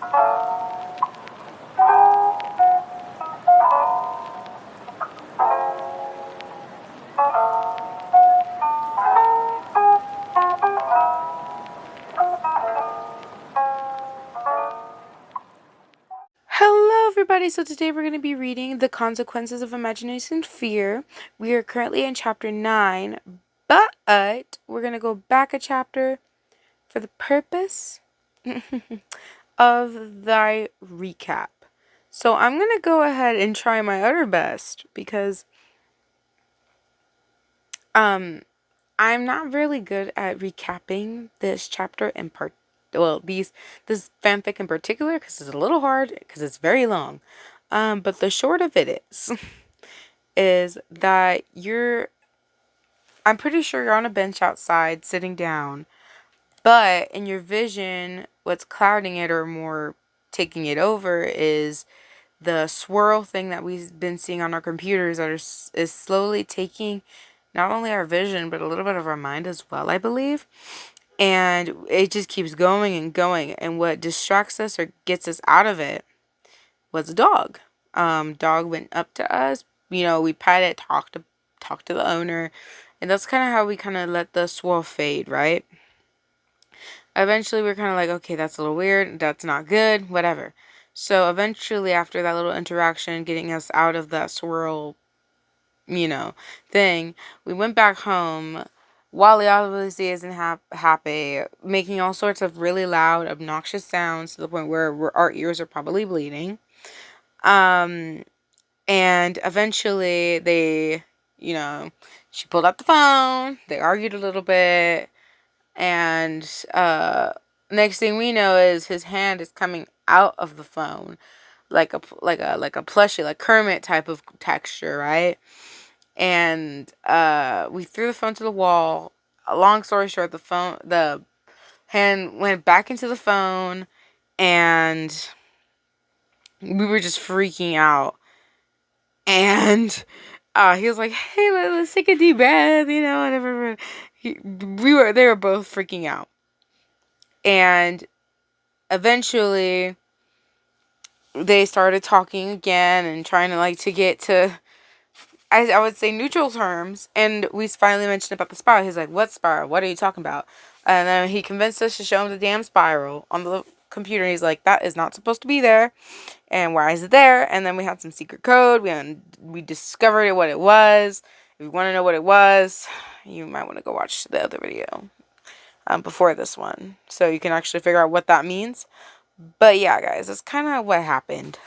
Hello, everybody. So today we're going to be reading The Consequences of Imagination Fear. We are currently in chapter 9, but we're going to go back a chapter for the purpose of thy recap. So I'm going to go ahead and try my utter best because I'm not really good at recapping this chapter in part. Well, this fanfic in particular, because it's a little hard, because it's very long. But the short of it is that I'm pretty sure you're on a bench outside sitting down, but in your vision, what's clouding it or more taking it over is the swirl thing that we've been seeing on our computers that is slowly taking not only our vision, but a little bit of our mind as well, I believe. And it just keeps going and going. And what distracts us or gets us out of it was a dog. Dog went up to us. We pet it, talk to the owner. And that's kind of how we kind of let the swirl fade, right? Eventually, we're kind of like, okay, that's a little weird. That's not good. Whatever. So eventually, after that little interaction, getting us out of that swirl, thing, we went back home. Wally obviously isn't happy, making all sorts of really loud, obnoxious sounds to the point where our ears are probably bleeding. And eventually she pulled out the phone. They argued a little bit. And next thing we know is his hand is coming out of the phone like a plushie, like Kermit type of texture, right? And we threw the phone to the wall. Long story short, the hand went back into the phone, and we were just freaking out. And he was like, "Hey, let's take a deep breath," whatever. They were both freaking out, and eventually they started talking again and trying to get to, I would say, neutral terms. And we finally mentioned about the spiral. He's like, "What spiral? What are you talking about?" And then he convinced us to show him the damn spiral on the computer. He's like, "That is not supposed to be there. And why is it there?" And then we had some secret code. We discovered what it was. If you want to know what it was, you might want to go watch the other video before this one, so you can actually figure out what that means. But yeah, guys, that's kind of what happened.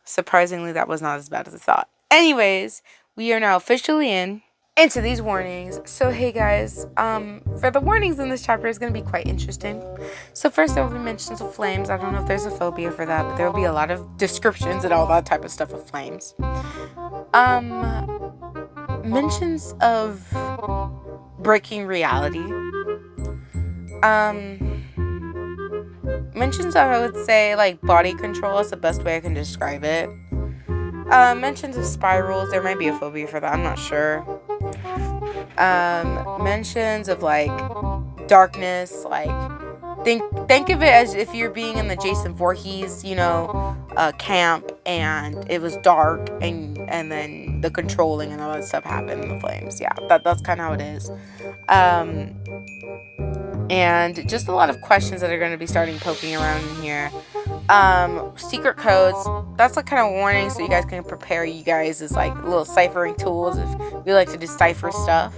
Surprisingly, that was not as bad as I thought. Anyways, we are now officially into these warnings. So hey guys, for the warnings in this chapter is going to be quite interesting. So first there will be mentions of flames. I don't know if there's a phobia for that, but there will be a lot of descriptions and all that type of stuff of flames. Mentions of breaking reality. Mentions of, I would say, like body control is the best way I can describe it. Mentions of spirals. There might be a phobia for that. I'm not sure. Mentions of like darkness. Like think of it as if you're being in the Jason Voorhees, camp, and it was dark, and then the controlling and all that stuff happened in the flames. Yeah, that's kind of how it is. And just a lot of questions that are going to be starting poking around in here. Secret codes, that's like kind of warning, so you guys can prepare you guys as like little ciphering tools if you like to decipher stuff.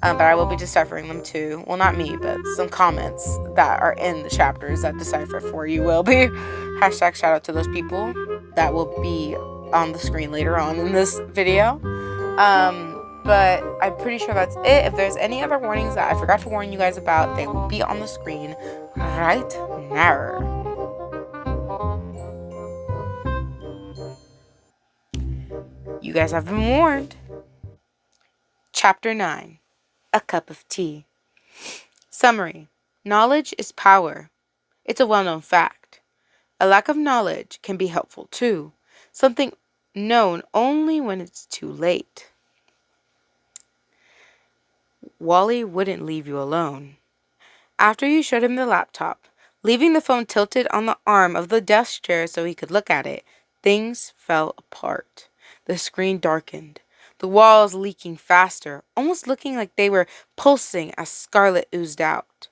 But I will be deciphering them too. Well, not me, but some comments that are in the chapters that decipher for you will be. Hashtag shout out to those people. That will be on the screen later on in this video. But I'm pretty sure that's it. If there's any other warnings that I forgot to warn you guys about, they will be on the screen right now. You guys have been warned. Chapter 9. A Cup of Tea. Summary. Knowledge is power. It's a well-known fact. A lack of knowledge can be helpful too. Something known only when it's too late. Wally wouldn't leave you alone. After you showed him the laptop, Leaving the phone tilted on the arm of the desk chair so he could look at it, things fell apart. The screen darkened, the walls leaking faster, almost looking like they were pulsing as scarlet oozed out.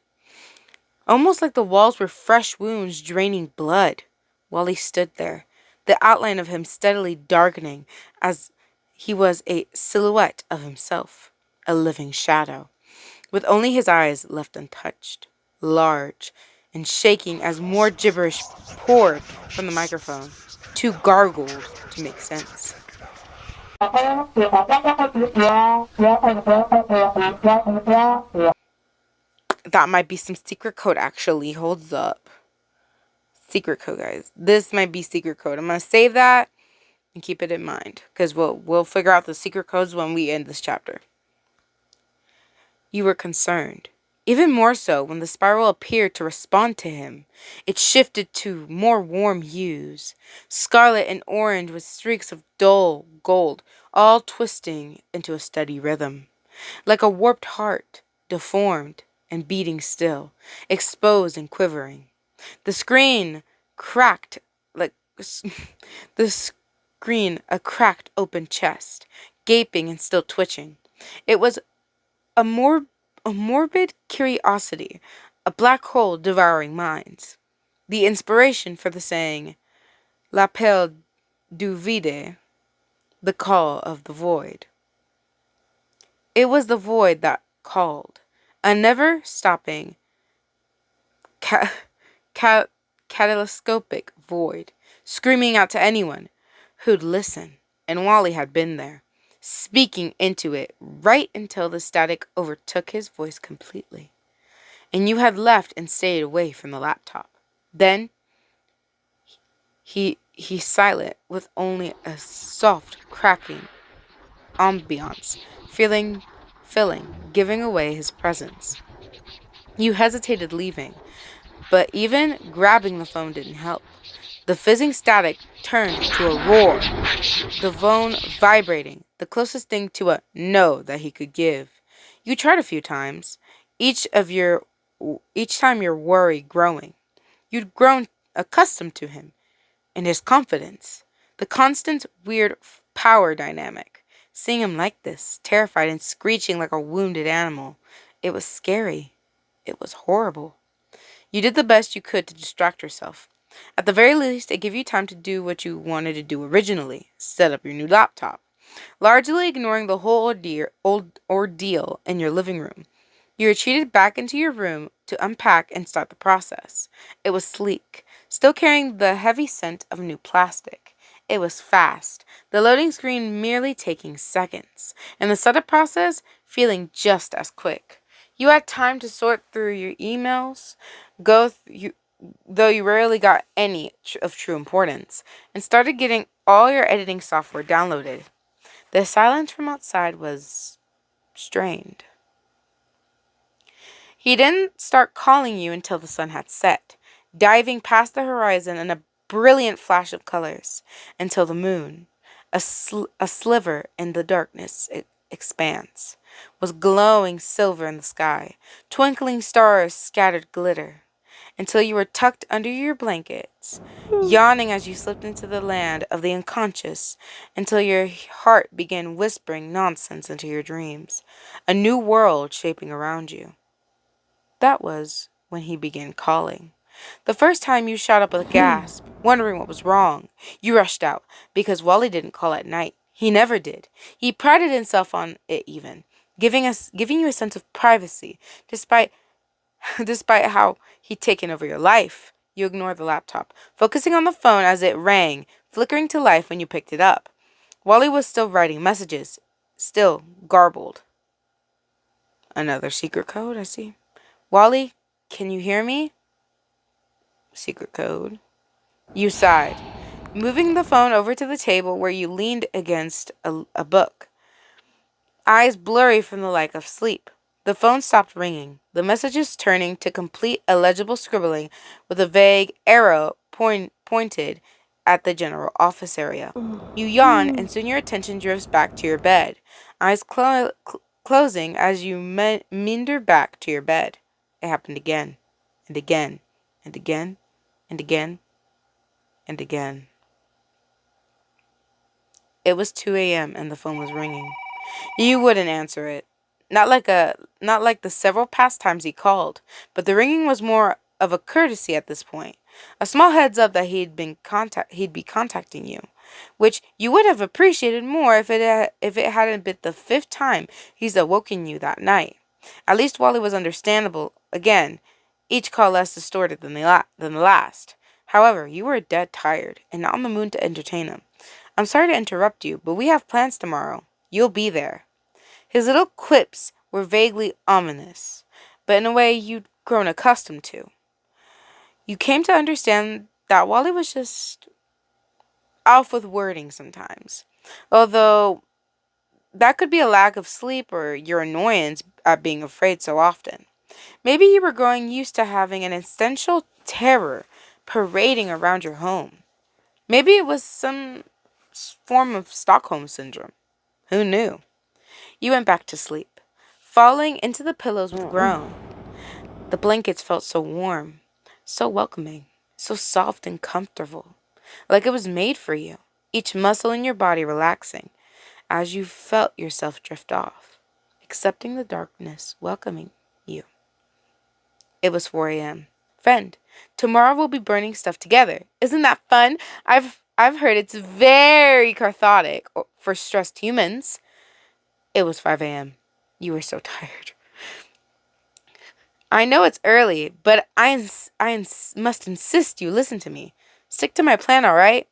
Almost like the walls were fresh wounds draining blood. Wally stood there, the outline of him steadily darkening as he was a silhouette of himself, a living shadow, with only his eyes left untouched, large and shaking as more gibberish poured from the microphone, too gargled to make sense. That might be some secret code actually. Holds up. Secret code, guys. This might be secret code. I'm going to save that and keep it in mind because we'll figure out the secret codes when we end this chapter. You were concerned. Even more so when the spiral appeared to respond to him. It shifted to more warm hues, scarlet and orange with streaks of dull gold, all twisting into a steady rhythm. Like a warped heart, deformed and beating still, exposed and quivering. The screen cracked like the screen, a cracked open chest, gaping and still twitching. It was a morbid curiosity, a black hole devouring minds. The inspiration for the saying, l'appel du vide, the call of the void. It was the void that called, a never-stopping, kaleidoscopic void, screaming out to anyone who'd listen, and Wally had been there, speaking into it right until the static overtook his voice completely, and you had left and stayed away from the laptop. Then he's silent with only a soft cracking ambiance, giving away his presence. You hesitated leaving, but even grabbing the phone didn't help. The fizzing static turned to a roar, the phone vibrating, the closest thing to a no that he could give. You tried a few times, each time your worry growing. You'd grown accustomed to him and his confidence, the constant weird power dynamic. Seeing him like this, terrified and screeching like a wounded animal, it was scary. It was horrible. You did the best you could to distract yourself. At the very least, it gave you time to do what you wanted to do originally, set up your new laptop, largely ignoring the whole ordeal in your living room. You retreated back into your room to unpack and start the process. It was sleek, still carrying the heavy scent of new plastic. It was fast, the loading screen merely taking seconds, and the setup process feeling just as quick. You had time to sort through your emails, though you rarely got any of true importance, and started getting all your editing software downloaded. The silence from outside was strained. He didn't start calling you until the sun had set, diving past the horizon in a brilliant flash of colors, until the moon, a sliver in the darkness expanse, was glowing silver in the sky. Twinkling stars scattered glitter, until you were tucked under your blankets, yawning as you slipped into the land of the unconscious, until your heart began whispering nonsense into your dreams, a new world shaping around you. That was when he began calling. The first time you shot up with a gasp, wondering what was wrong. You rushed out, because Wally didn't call at night. He never did. He prided himself on it even, giving you a sense of privacy, despite how he'd taken over your life. You ignored the laptop, focusing on the phone as it rang, flickering to life when you picked it up. Wally was still writing messages, still garbled. Another secret code, I see. Wally, can you hear me? Secret code. You sighed, moving the phone over to the table where you leaned against a book, eyes blurry from the lack of sleep. The phone stopped ringing, the messages turning to complete illegible scribbling with a vague arrow pointed at the general office area. You yawned, and soon your attention drifts back to your bed, eyes closing as you meander back to your bed. It happened again and again and again, and again, and again. It was 2 a.m. and the phone was ringing. You wouldn't answer it. Not like the several past times he called, but the ringing was more of a courtesy at this point. A small heads up that he'd be contacting you, which you would have appreciated more if it hadn't been the fifth time he's awoken you that night. At least Wally was understandable. Again, each call less distorted than the last. However, you were dead tired and not in the mood to entertain him. I'm sorry to interrupt you, but we have plans tomorrow. You'll be there. His little quips were vaguely ominous, but in a way you'd grown accustomed to. You came to understand that Wally was just off with wording sometimes, although that could be a lack of sleep or your annoyance at being afraid so often. Maybe you were growing used to having an essential terror parading around your home. Maybe it was some form of Stockholm syndrome. Who knew? You went back to sleep, falling into the pillows with a groan. The blankets felt so warm, so welcoming, so soft and comfortable, like it was made for you, each muscle in your body relaxing as you felt yourself drift off, accepting the darkness, welcoming you. It was 4 a.m. Friend, tomorrow we'll be burning stuff together. Isn't that fun? I've heard it's very cathartic for stressed humans. It was 5 a.m. You were so tired. I know it's early, but must insist you listen to me. Stick to my plan, all right?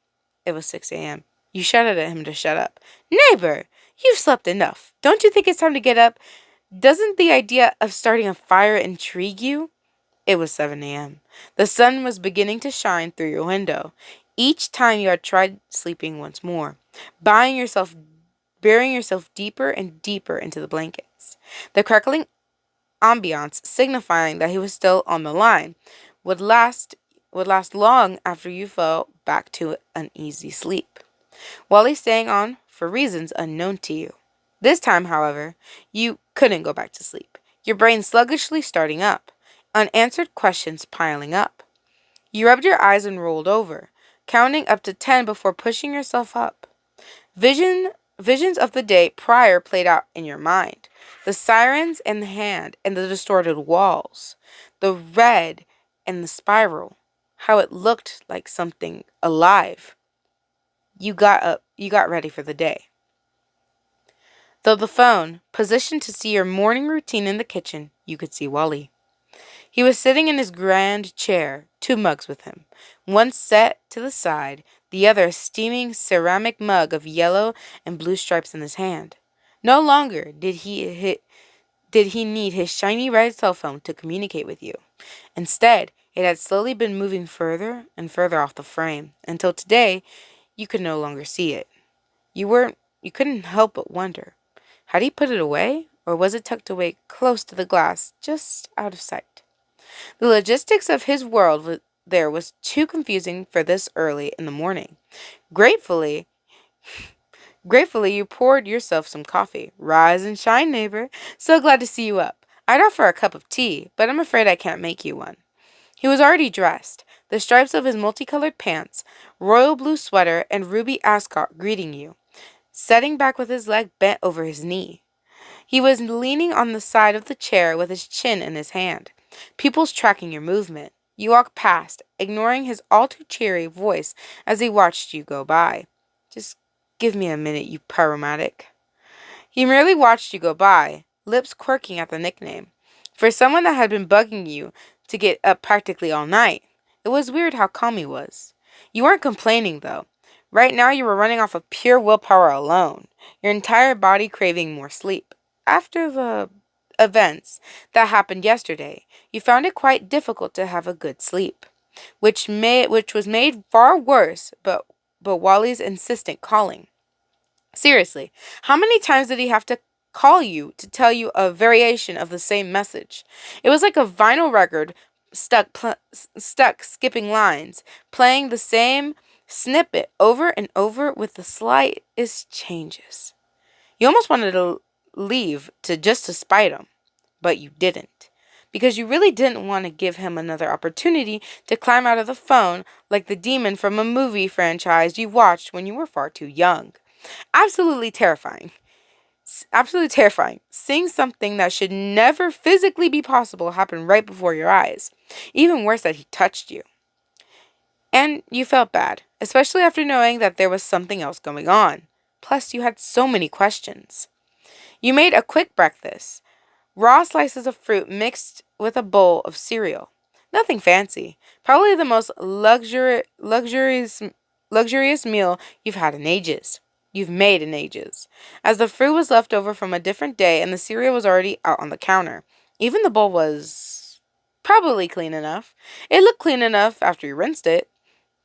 It was 6 a.m. You shouted at him to shut up. Neighbor, you've slept enough. Don't you think it's time to get up? Doesn't the idea of starting a fire intrigue you? It was 7 a.m. The sun was beginning to shine through your window. Each time you had tried sleeping once more, burying yourself deeper and deeper into the blankets. The crackling ambiance, signifying that he was still on the line, would last long after you fell back to an easy sleep. Wally staying on for reasons unknown to you. This time, however, you couldn't go back to sleep. Your brain sluggishly starting up, unanswered questions piling up. You rubbed your eyes and rolled over, counting up to 10 before pushing yourself up. Visions of the day prior played out in your mind. The sirens and the hand and the distorted walls. The red and the spiral. How it looked like something alive. You got up. You got ready for the day. Though the phone, positioned to see your morning routine in the kitchen, you could see Wally. He was sitting in his grand chair, 2 mugs with him, one set to the side, the other a steaming ceramic mug of yellow and blue stripes in his hand. No longer did he need his shiny red cell phone to communicate with you. Instead, it had slowly been moving further and further off the frame, until today you could no longer see it. You couldn't help but wonder, had he put it away, or was it tucked away close to the glass, just out of sight? The logistics of his world there was too confusing for this early in the morning. Gratefully, you poured yourself some coffee. Rise and shine, neighbor. So glad to see you up. I'd offer a cup of tea, but I'm afraid I can't make you one. He was already dressed, the stripes of his multicolored pants, royal blue sweater, and ruby ascot greeting you, sitting back with his leg bent over his knee. He was leaning on the side of the chair with his chin in his hand. Pupils tracking your movement. You walked past, ignoring his all too cheery voice as he watched you go by. Just give me a minute, you pyromatic. He merely watched you go by, lips quirking at the nickname. For someone that had been bugging you to get up practically all night, it was weird how calm he was. You weren't complaining, though. Right now you were running off of pure willpower alone, your entire body craving more sleep. After the events that happened yesterday, you found it quite difficult to have a good sleep, which was made far worse but Wally's insistent calling. Seriously, how many times did he have to call you to tell you a variation of the same message? It was like a vinyl record stuck skipping lines, playing the same snippet over and over with the slightest changes. You almost wanted to leave to spite him, but you didn't. because you really didn't want to give him another opportunity to climb out of the phone like the demon from a movie franchise you watched when you were far too young. Absolutely terrifying. Absolutely terrifying. Seeing something that should never physically be possible happen right before your eyes. Even worse, that he touched you. And you felt bad, especially after knowing that there was something else going on. Plus, you had so many questions. You made a quick breakfast. Raw slices of fruit mixed with a bowl of cereal. Nothing fancy. Probably the most luxurious meal you've had in ages. You've made in ages. As the fruit was left over from a different day and the cereal was already out on the counter. Even the bowl was probably clean enough. It looked clean enough after you rinsed it.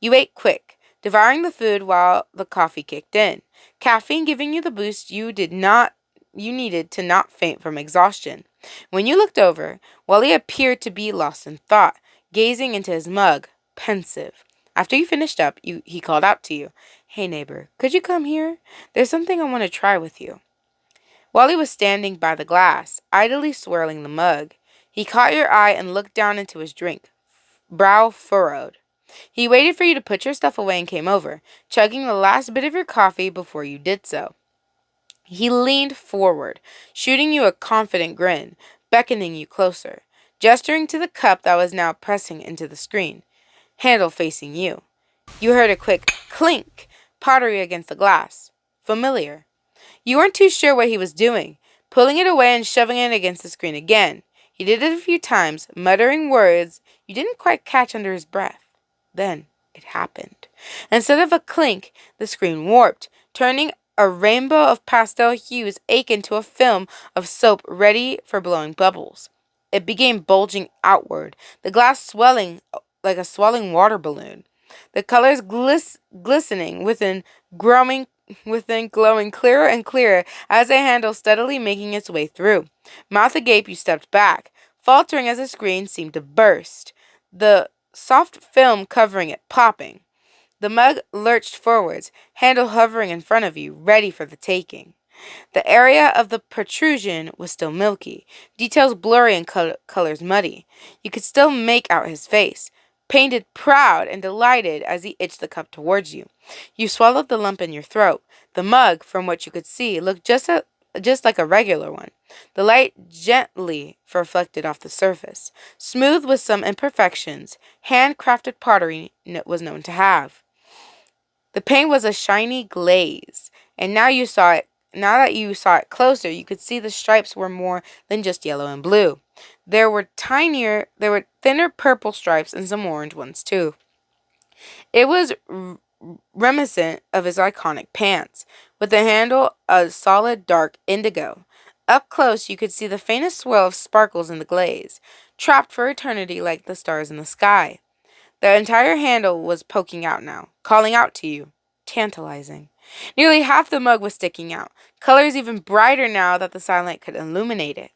You ate quick, devouring the food while the coffee kicked in. Caffeine giving you the boost you needed to not faint from exhaustion. When you looked over, Wally appeared to be lost in thought, gazing into his mug, pensive. After you finished up, he called out to you. "Hey neighbor, could you come here? There's something I want to try with you." Wally was standing by the glass, idly swirling the mug. He caught your eye and looked down into his drink, brow furrowed. He waited for you to put your stuff away and came over, chugging the last bit of your coffee before you did so. He leaned forward, shooting you a confident grin, beckoning you closer, gesturing to the cup that was now pressing into the screen, handle facing you. You heard a quick clink, pottery against the glass. Familiar. You weren't too sure what he was doing, pulling it away and shoving it against the screen again. He did it a few times, muttering words you didn't quite catch under his breath. Then it happened. Instead of a clink, the screen warped, turning a rainbow of pastel hues ache into a film of soap ready for blowing bubbles. It began bulging outward, the glass swelling like a swelling water balloon. The colors glistening within glowing clearer and clearer as a handle steadily making its way through. Mouth agape, you stepped back, faltering as the screen seemed to burst. The soft film covering it popping. The mug lurched forwards, handle hovering in front of you, ready for the taking. The area of the protrusion was still milky, details blurry and colors muddy. You could still make out his face, painted proud and delighted as he itched the cup towards you. You swallowed the lump in your throat. The mug, from what you could see, looked just like a regular one. The light gently reflected off the surface, smooth with some imperfections handcrafted pottery was known to have. The paint was a shiny glaze, and now that you saw it closer, you could see the stripes were more than just yellow and blue. There were thinner purple stripes and some orange ones too. It was reminiscent of his iconic pants, with the handle a solid dark indigo. Up close, you could see the faintest swirl of sparkles in the glaze, trapped for eternity like the stars in the sky. The entire handle was poking out now, calling out to you. Tantalizing. Nearly half the mug was sticking out, colors even brighter now that the sunlight could illuminate it.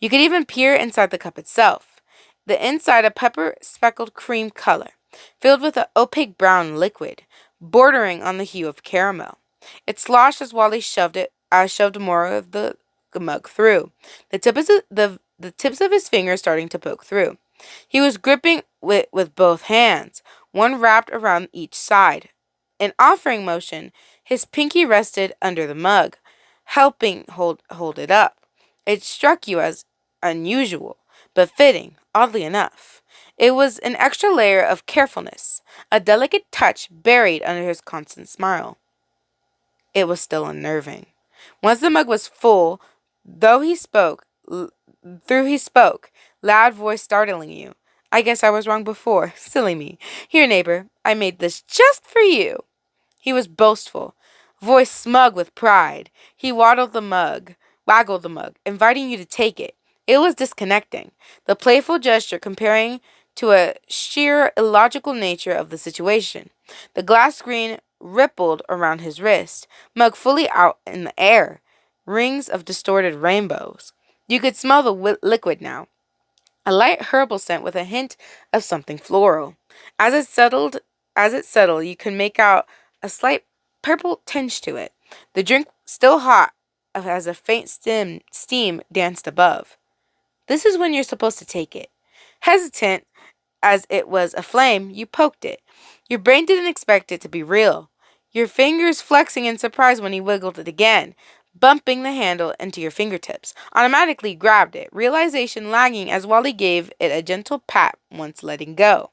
You could even peer inside the cup itself. The inside a pepper-speckled cream color, filled with an opaque brown liquid, bordering on the hue of caramel. It sloshed as Wally shoved more of the mug through, the tips of his fingers starting to poke through. He was gripping with both hands, one wrapped around each side. In offering motion, his pinky rested under the mug, helping hold it up. It struck you as unusual, but fitting, oddly enough. It was an extra layer of carefulness, a delicate touch buried under his constant smile. It was still unnerving. Once the mug was full, though he spoke, loud voice startling you. "I guess I was wrong before. Silly me. Here, neighbor, I made this just for you." He was boastful, voice smug with pride. He waggled the mug, inviting you to take it. It was disconnecting, the playful gesture comparing to a sheer illogical nature of the situation. The glass screen rippled around his wrist, mug fully out in the air, rings of distorted rainbows. You could smell the liquid now, a light herbal scent with a hint of something floral. As it settled, you could make out a slight purple tinge to it. The drink still hot as a faint steam danced above. This is when you're supposed to take it. Hesitant, as it was a flame, you poked it. Your brain didn't expect it to be real. Your fingers flexing in surprise when he wiggled it again, bumping the handle into your fingertips. Automatically grabbed it, realization lagging as Wally gave it a gentle pat once letting go.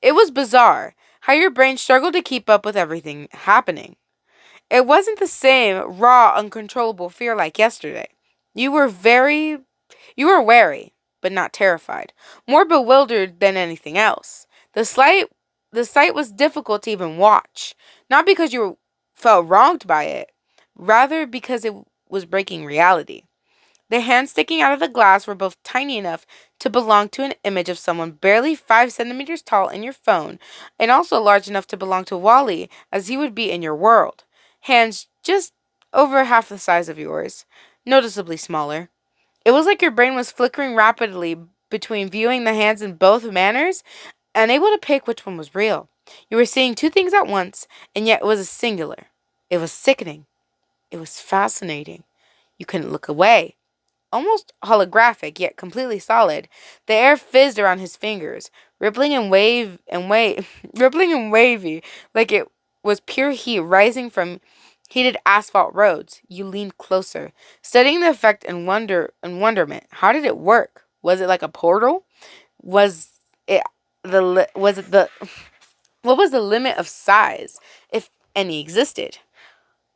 It was bizarre how your brain struggled to keep up with everything happening. It wasn't the same raw, uncontrollable fear like yesterday. You were very you were wary, but not terrified, more bewildered than anything else. The sight was difficult to even watch, not because you felt wronged by it, rather because it was breaking reality. The hands sticking out of the glass were both tiny enough to belong to an image of someone barely 5 centimeters tall in your phone, and also large enough to belong to Wally as he would be in your world. Hands just over half the size of yours, noticeably smaller. It was like your brain was flickering rapidly between viewing the hands in both manners, unable to pick which one was real. You were seeing two things at once, and yet it was a singular. It was sickening. It was fascinating. You couldn't look away. Almost holographic, yet completely solid. The air fizzed around his fingers, rippling and rippling and wavy, like it was pure heat rising from heated asphalt roads. You leaned closer, studying the effect in wonderment. How did it work? Was it like a portal? Was it was it the what was the limit of size, if any existed?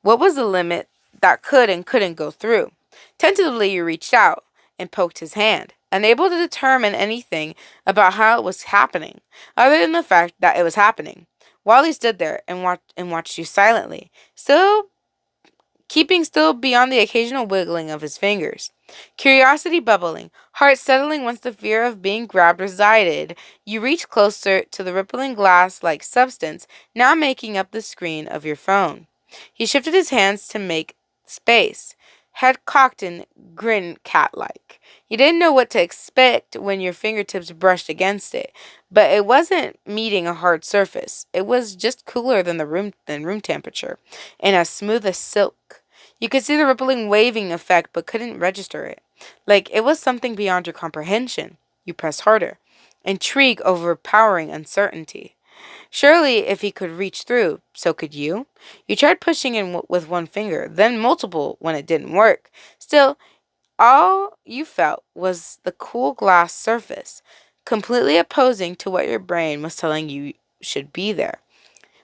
What was the limit that could and couldn't go through? Tentatively, you reached out and poked his hand, unable to determine anything about how it was happening, other than the fact that it was happening. Wally stood there and watched you silently, keeping still beyond the occasional wiggling of his fingers. Curiosity bubbling, heart settling once the fear of being grabbed resided, you reached closer to the rippling glass-like substance now making up the screen of your phone. He shifted his hands to make space, head cocked and grinned cat-like. You didn't know what to expect when your fingertips brushed against it, but it wasn't meeting a hard surface. It was just cooler than room temperature, and as smooth as silk. You could see the rippling waving effect but couldn't register it. Like it was something beyond your comprehension. You pressed harder. Intrigue overpowering uncertainty. Surely, if he could reach through, so could you. You tried pushing in with one finger, then multiple when it didn't work. Still, all you felt was the cool glass surface, completely opposing to what your brain was telling you should be there.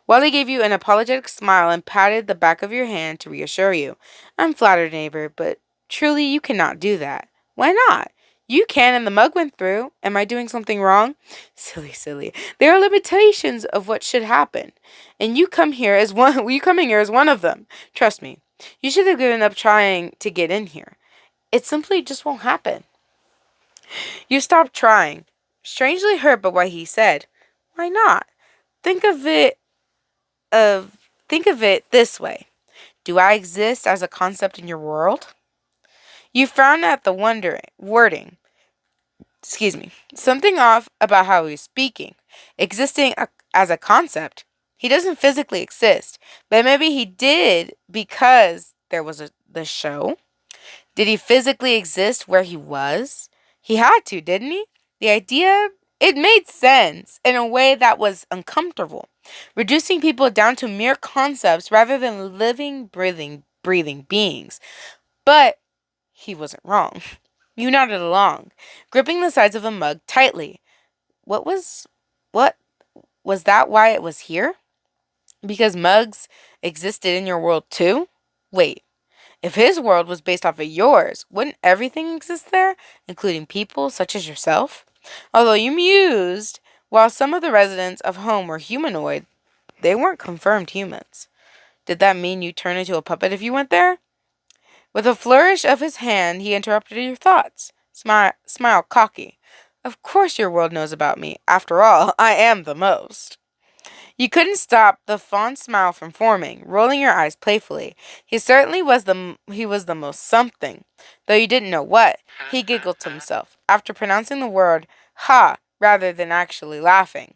Wally gave you an apologetic smile and patted the back of your hand to reassure you. I'm flattered, neighbor, but truly you cannot do that. Why not? You can, and the mug went through. Am I doing something wrong? Silly, silly. There are limitations of what should happen, and you come here as one. You coming here as one of them. Trust me. You should have given up trying to get in here. It simply just won't happen. You stopped trying, strangely hurt by what he said. Why not? Think of it of think of it this way. Do I exist as a concept in your world? You frowned at the wording. Excuse me. Something off about how he's speaking. Existing as a concept. He doesn't physically exist, but maybe he did because there was the show. Did he physically exist where he was? He had to, didn't he? The idea, it made sense in a way that was uncomfortable, reducing people down to mere concepts rather than living, breathing beings. But he wasn't wrong. You nodded along, gripping the sides of the mug tightly. What was that why it was here? Because mugs existed in your world too? Wait. If his world was based off of yours, wouldn't everything exist there, including people such as yourself? Although you mused, while some of the residents of home were humanoid, they weren't confirmed humans. Did that mean you turn into a puppet if you went there? With a flourish of his hand, he interrupted your thoughts. Smile cocky. Of course your world knows about me. After all, I am the most. You couldn't stop the fond smile from forming, rolling your eyes playfully. He was the most something, though you didn't know what. He giggled to himself, after pronouncing the word ha rather than actually laughing.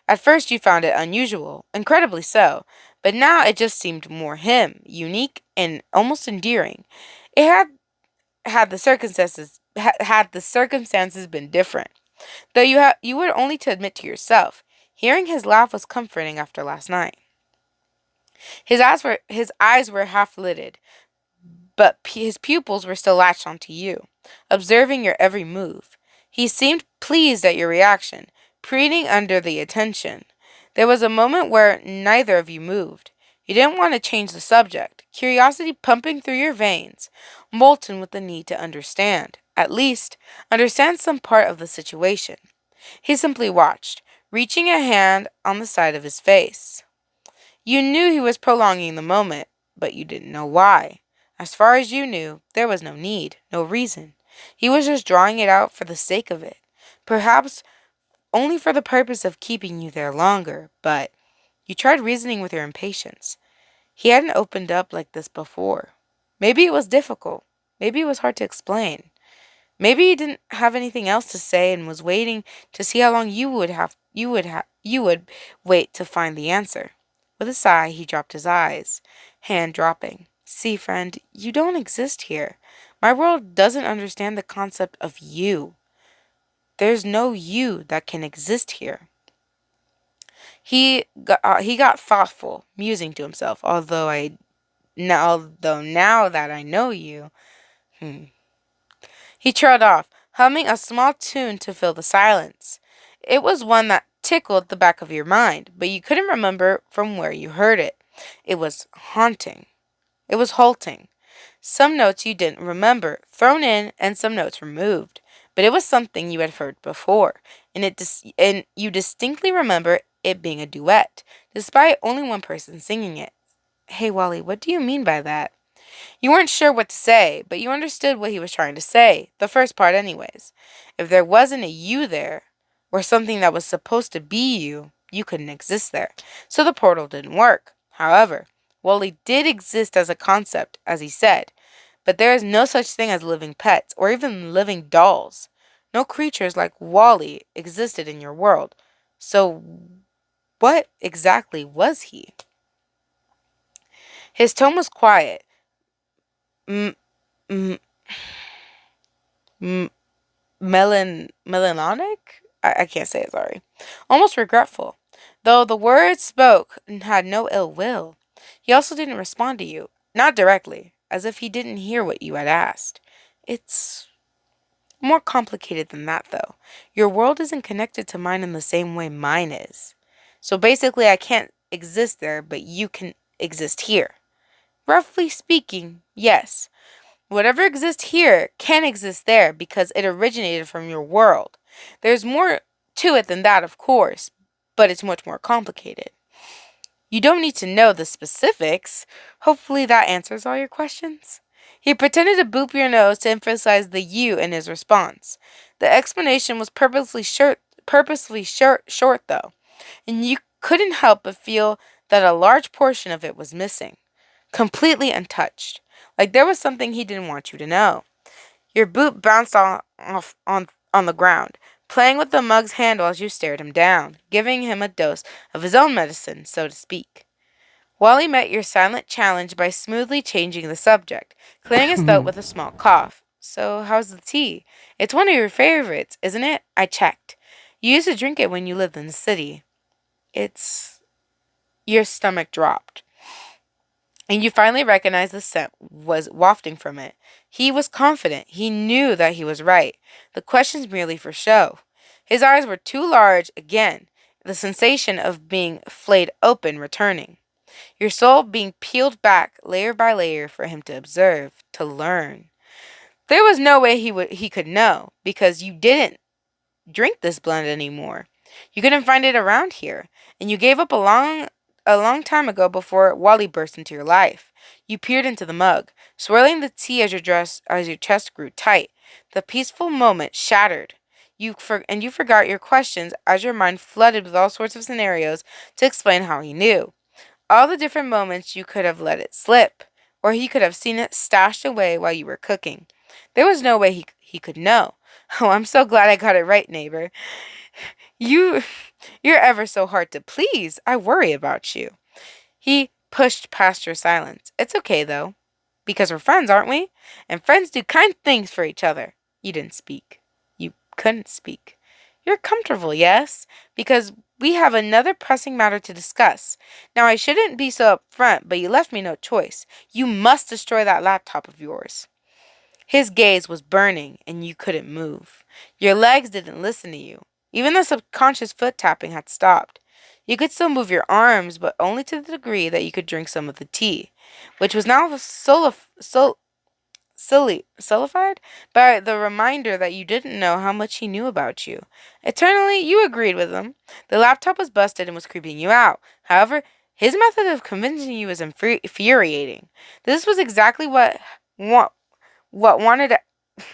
At first you found it unusual, incredibly so, but now it just seemed more him, unique and almost endearing. It had the had the circumstances been different. Though you were only to admit to yourself, hearing his laugh was comforting after last night. His eyes were half lidded, but his pupils were still latched onto you, observing your every move. He seemed pleased at your reaction, preening under the attention. There was a moment where neither of you moved. You didn't want to change the subject, curiosity pumping through your veins, molten with the need to understand, at least, understand some part of the situation. He simply watched, reaching a hand on the side of his face. You knew he was prolonging the moment, but you didn't know why. As far as you knew, there was no need, no reason. He was just drawing it out for the sake of it. Perhaps only for the purpose of keeping you there longer, but you tried reasoning with your impatience. He hadn't opened up like this before. Maybe it was difficult. Maybe it was hard to explain. Maybe he didn't have anything else to say and was waiting to see how long you would wait to find the answer. With a sigh, he dropped his eyes, hand dropping. See, friend, you don't exist here. My world doesn't understand the concept of you. There's no you that can exist here. He got thoughtful, musing to himself. Although now that I know you, hmm. He trailed off, humming a small tune to fill the silence. It was one that tickled the back of your mind, but you couldn't remember from where you heard it. It was haunting. It was halting. Some notes you didn't remember, thrown in, and some notes removed. But it was something you had heard before, and you distinctly remember it being a duet, despite only one person singing it. Hey, Wally, what do you mean by that? You weren't sure what to say, but you understood what he was trying to say, the first part anyways. If there wasn't a you there, or something that was supposed to be you, you couldn't exist there. So the portal didn't work. However, Wally did exist as a concept, as he said, but there is no such thing as living pets, or even living dolls. No creatures like Wally existed in your world. So what exactly was he? His tone was quiet. M- m- m- Melancholic? I can't say it, sorry. Almost regretful. Though the words spoke had no ill will. He also didn't respond to you. Not directly, as if he didn't hear what you had asked. It's more complicated than that, though. Your world isn't connected to mine in the same way mine is. So basically, I can't exist there, but you can exist here. Roughly speaking, yes. Whatever exists here can exist there because it originated from your world. There's more to it than that, of course, but it's much more complicated. You don't need to know the specifics. Hopefully that answers all your questions. He pretended to boop your nose to emphasize the you in his response. The explanation was purposely short though, and you couldn't help but feel that a large portion of it was missing, completely untouched, like there was something he didn't want you to know. Your boot bounced off on the ground, playing with the mug's handle as you stared him down, giving him a dose of his own medicine, so to speak. Wally met your silent challenge by smoothly changing the subject, clearing his throat with a small cough. So, how's the tea? It's one of your favorites, isn't it? I checked. You used to drink it when you lived in the city. It's. Your stomach dropped, and you finally recognized the scent was wafting from it. He was confident. He knew that he was right. The questions merely for show. His eyes were too large again, the sensation of being flayed open returning. Your soul being peeled back layer by layer for him to observe, to learn. There was no way he could know, because you didn't drink this blend anymore. You couldn't find it around here, and you gave up a long time ago before Wally burst into your life. You peered into the mug, swirling the tea as your chest grew tight. The peaceful moment shattered. You forgot your questions as your mind flooded with all sorts of scenarios to explain how he knew. All the different moments you could have let it slip, or he could have seen it stashed away while you were cooking. There was no way he could know. Oh, I'm so glad I got it right, neighbor. You, you're ever so hard to please. I worry about you. He pushed past your silence. It's okay, though, because we're friends, aren't we? And friends do kind things for each other. You didn't speak. You couldn't speak. You're comfortable, yes? Because we have another pressing matter to discuss. Now, I shouldn't be so upfront, but you left me no choice. You must destroy that laptop of yours. His gaze was burning, and you couldn't move. Your legs didn't listen to you. Even the subconscious foot tapping had stopped. You could still move your arms, but only to the degree that you could drink some of the tea, which was now solidified by the reminder that you didn't know how much he knew about you. Eternally, you agreed with him. The laptop was busted and was creeping you out. However, his method of convincing you was infuriating. This was exactly what wanted to,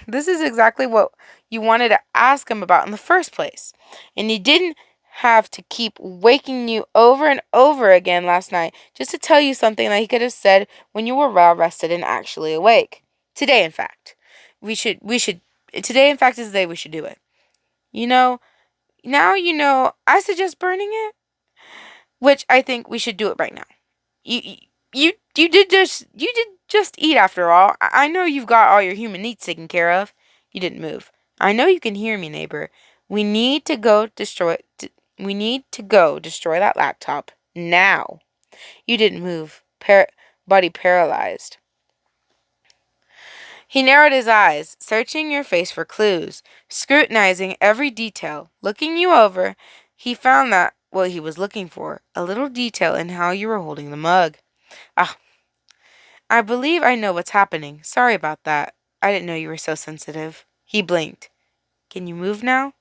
this is exactly what you wanted to ask him about in the first place. And he didn't have to keep waking you over and over again last night just to tell you something that he could have said when you were well rested and actually awake. Today, in fact, today, in fact, is the day we should do it. You know, now you know, I suggest burning it, which I think we should do it right now. You, you did just eat after all. I know you've got all your human needs taken care of. You didn't move. I know you can hear me, neighbor. We need to go destroy. We need to go destroy that laptop now. You didn't move. Body paralyzed. He narrowed his eyes, searching your face for clues, scrutinizing every detail. Looking you over, he found that what he was looking for, a little detail in how you were holding the mug. Ah, I believe I know what's happening. Sorry about that. I didn't know you were so sensitive. He blinked. Can you move now?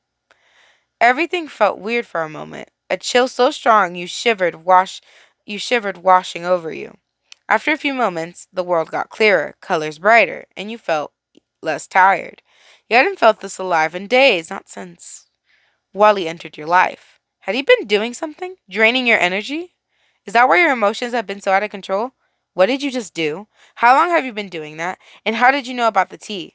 Everything felt weird for a moment. A chill so strong you shivered washing over you. After a few moments, the world got clearer, colors brighter, and you felt less tired. You hadn't felt this alive in days, not since Wally entered your life. Had he been doing something? Draining your energy? Is that why your emotions have been so out of control? What did you just do? How long have you been doing that? And how did you know about the tea?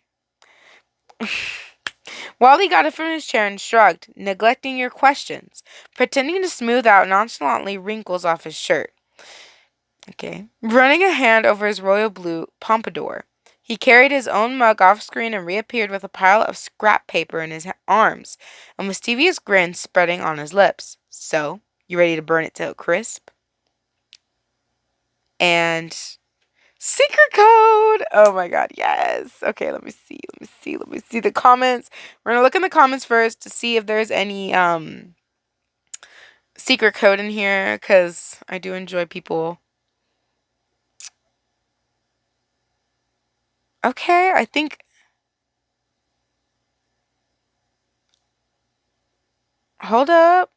Wally got up from his chair and shrugged, neglecting your questions, pretending to smooth out nonchalantly wrinkles off his shirt. Okay. Running a hand over his royal blue pompadour. He carried his own mug off screen and reappeared with a pile of scrap paper in his arms, a mischievous grin spreading on his lips. So, you ready to burn it till crisp? And secret code! Oh my god, yes! Okay, let me see the comments. We're gonna look in the comments first to see if there's any secret code in here, because I do enjoy people. Okay, I think. Hold up.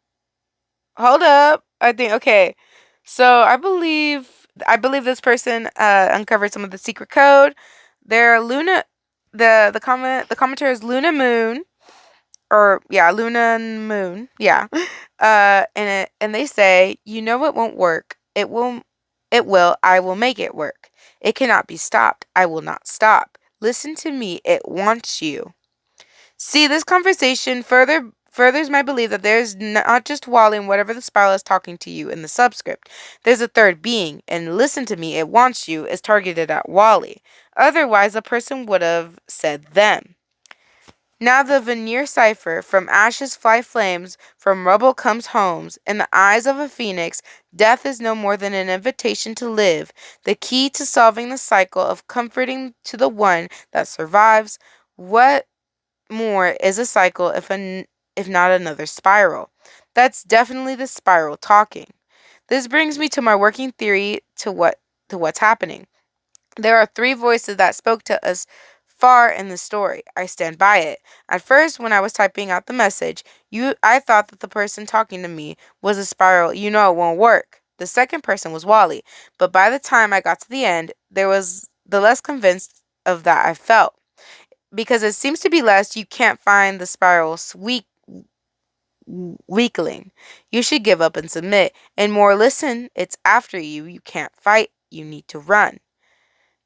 Hold up. I think okay. So I believe this person uncovered some of the secret code. They're Luna the commenter is Luna Moon, or yeah, Luna and Moon. Yeah. And they say, "You know it won't work. It will. I will make it work. It cannot be stopped. I will not stop. Listen to me. It wants you." See, this conversation furthers my belief that there's not just Wally and whatever the spiral is talking to you in the subscript. There's a third being, and listen to me, it wants you is targeted at Wally. Otherwise, a person would have said them. Now the veneer cipher, from ashes fly flames, from rubble comes homes. In the eyes of a phoenix, death is no more than an invitation to live, the key to solving the cycle of comforting to the one that survives. What more is a cycle if not another spiral? That's definitely the spiral talking. This brings me to my working theory to what's happening. There are three voices that spoke to us far in the story. I stand by it. At first, when I was typing out the message, I thought that the person talking to me was a spiral. You know it won't work. The second person was Wally, but by the time I got to the end, there was the less convinced of that I felt. Because it seems to be less, you can't find the spiral's weakling. You should give up and submit. And more, listen, it's after you. You can't fight. You need to run.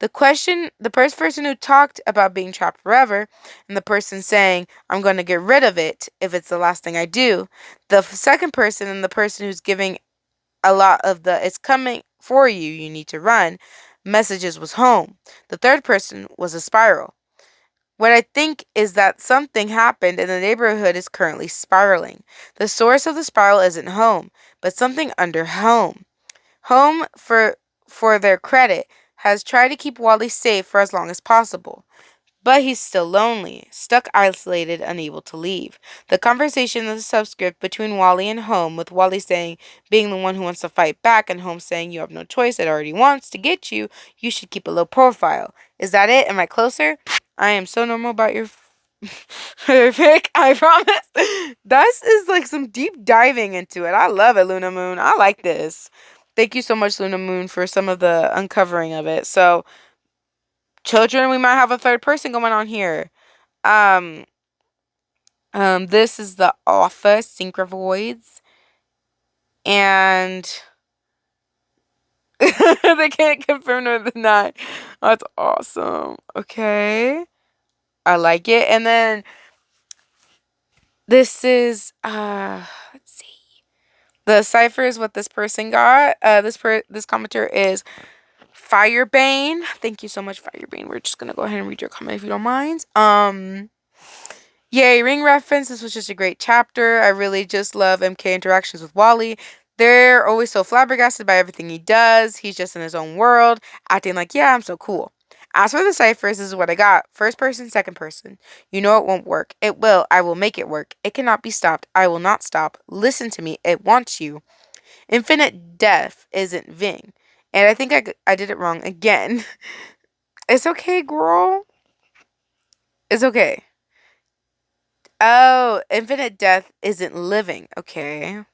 The first person who talked about being trapped forever, and the person saying, I'm going to get rid of it if it's the last thing I do. The second person and the person who's giving a lot of the, it's coming for you, you need to run, messages was home. The third person was a spiral. What I think is that something happened and the neighborhood is currently spiraling. The source of the spiral isn't home, but something under home. Home, for their credit, has tried to keep Wally safe for as long as possible. But he's still lonely, stuck isolated, unable to leave. The conversation is a subscript between Wally and Home, with Wally saying, being the one who wants to fight back, and Home saying, you have no choice, it already wants to get you, you should keep a low profile. Is that it? Am I closer? I am so normal about your pick, I promise. This is like some deep diving into it. I love it, Luna Moon. I like this. Thank you so much, Luna Moon, for some of the uncovering of it. So, children, we might have a third person going on here. Um, this is the Office Synchrovoids, and they can't confirm nor deny. That's awesome. Okay, I like it. And then this is let's see, the ciphers what this person got. This commenter is Firebane. Thank you so much, Firebane. We're just gonna go ahead and read your comment if you don't mind. Yay, ring reference. This was just a great chapter. I really just love MK interactions with Wally. They're always so flabbergasted by everything he does. He's just in his own world, acting like, yeah, I'm so cool. As for the ciphers, this is what I got. First person, second person. You know it won't work. It will. I will make it work. It cannot be stopped. I will not stop. Listen to me. It wants you. Infinite death isn't Ving. And I think I did it wrong again. It's okay, girl. It's okay. Oh, infinite death isn't living. Okay.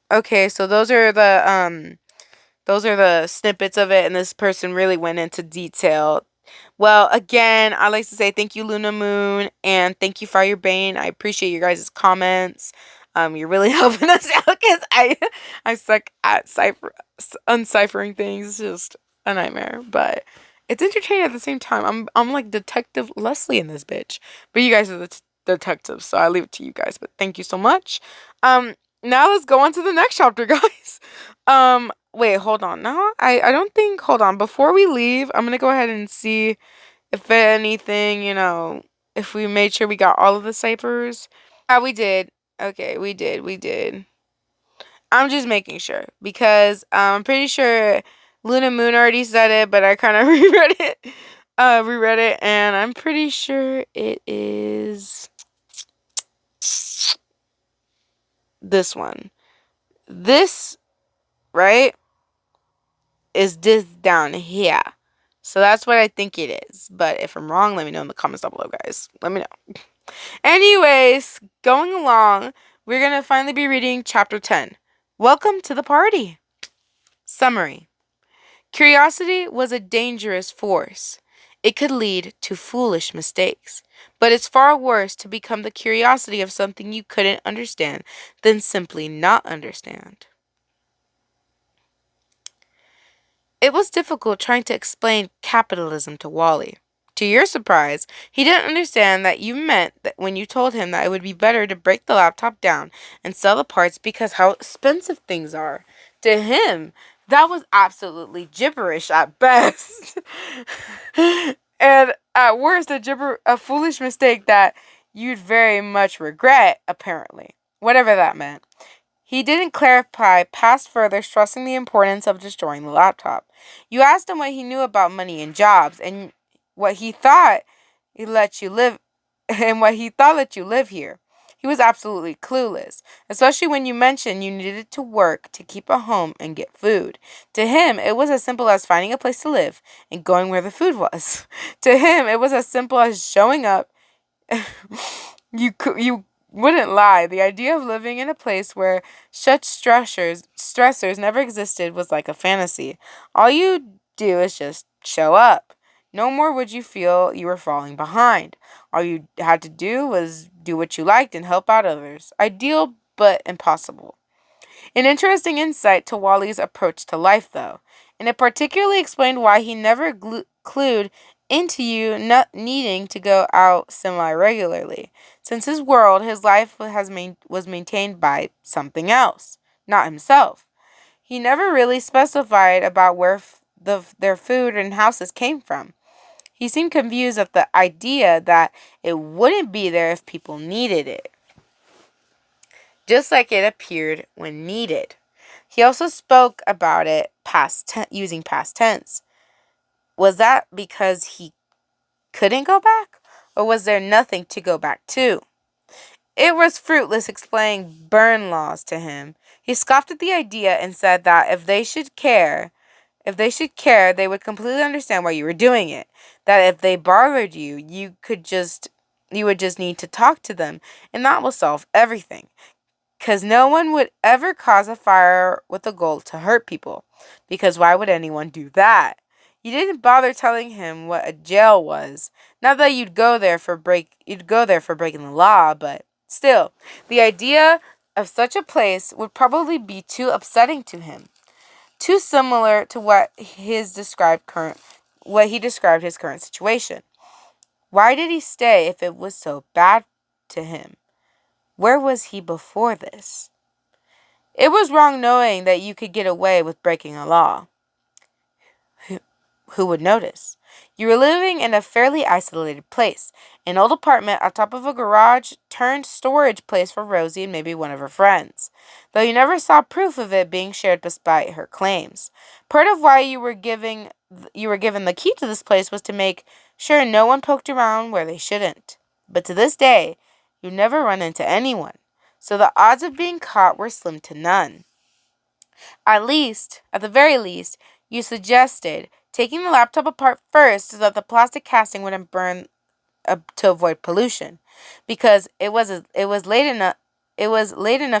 Okay, so those are the snippets of it, and this person really went into detail. Well, again, I like to say thank you, Luna Moon, and thank you, Firebane. I appreciate your guys' comments. You're really helping us out because I suck at unciphering things. It's just a nightmare, but it's entertaining at the same time. I'm like Detective Leslie in this bitch, but you guys are the detectives, so I leave it to you guys. But thank you so much. Now let's go on to the next chapter, guys. Wait, hold on. No, I don't think. Hold on. Before we leave, I'm gonna go ahead and see if anything, if we made sure we got all of the ciphers. Yeah, we did. Okay, we did. We did. I'm just making sure because I'm pretty sure Luna Moon already said it, but I kind of reread it, and I'm pretty sure it is this one. This, right, is this down here. So that's what I think it is. But if I'm wrong, let me know in the comments down below, guys. Let me know. Anyways, going along, we're going to finally be reading chapter 10. Welcome to the party. Summary. Curiosity was a dangerous force. It could lead to foolish mistakes. But it's far worse to become the curiosity of something you couldn't understand than simply not understand. It was difficult trying to explain capitalism to Wally. To your surprise, he didn't understand that you meant that when you told him that it would be better to break the laptop down and sell the parts because how expensive things are. To him, that was absolutely gibberish at best. And at worst, a foolish mistake that you'd very much regret, apparently. Whatever that meant. He didn't clarify past further, stressing the importance of destroying the laptop. You asked him what he knew about money and jobs, and what he thought he let you live, and what he thought let you live here. He was absolutely clueless, especially when you mentioned you needed to work to keep a home and get food. To him, it was as simple as finding a place to live and going where the food was. To him, it was as simple as showing up. You wouldn't lie. The idea of living in a place where such stressors never existed was like a fantasy. All you do is just show up. No more would you feel you were falling behind. All you had to do was do what you liked and help out others. Ideal, but impossible. An interesting insight to Wally's approach to life, though, and it particularly explained why he never clued into you not needing to go out semi-regularly. Since his world, his life was maintained by something else, not himself. He never really specified about where their food and houses came from. He seemed confused at the idea that it wouldn't be there if people needed it, just like it appeared when needed. He also spoke about it using past tense. Was that because he couldn't go back? Or was there nothing to go back to? It was fruitless explaining burn laws to him. He scoffed at the idea and said that if they should care, they would completely understand why you were doing it. That if they bothered you, you would just need to talk to them, and that will solve everything. Because no one would ever cause a fire with the goal to hurt people. Because why would anyone do that? You didn't bother telling him what a jail was. Not that you'd go there for breaking the law, but still, the idea of such a place would probably be too upsetting to him. Too similar to what he described his current situation. Why did he stay if it was so bad to him? Where was he before this? It was wrong knowing that you could get away with breaking a law. Who would notice? You were living in a fairly isolated place, an old apartment on top of a garage turned storage place for Rosie and maybe one of her friends, though you never saw proof of it being shared despite her claims. Part of why you were given the key to this place was to make sure no one poked around where they shouldn't. But to this day, you never run into anyone, so the odds of being caught were slim to none. At the very least, you suggested taking the laptop apart first so that the plastic casting wouldn't burn to avoid pollution, because it was late enough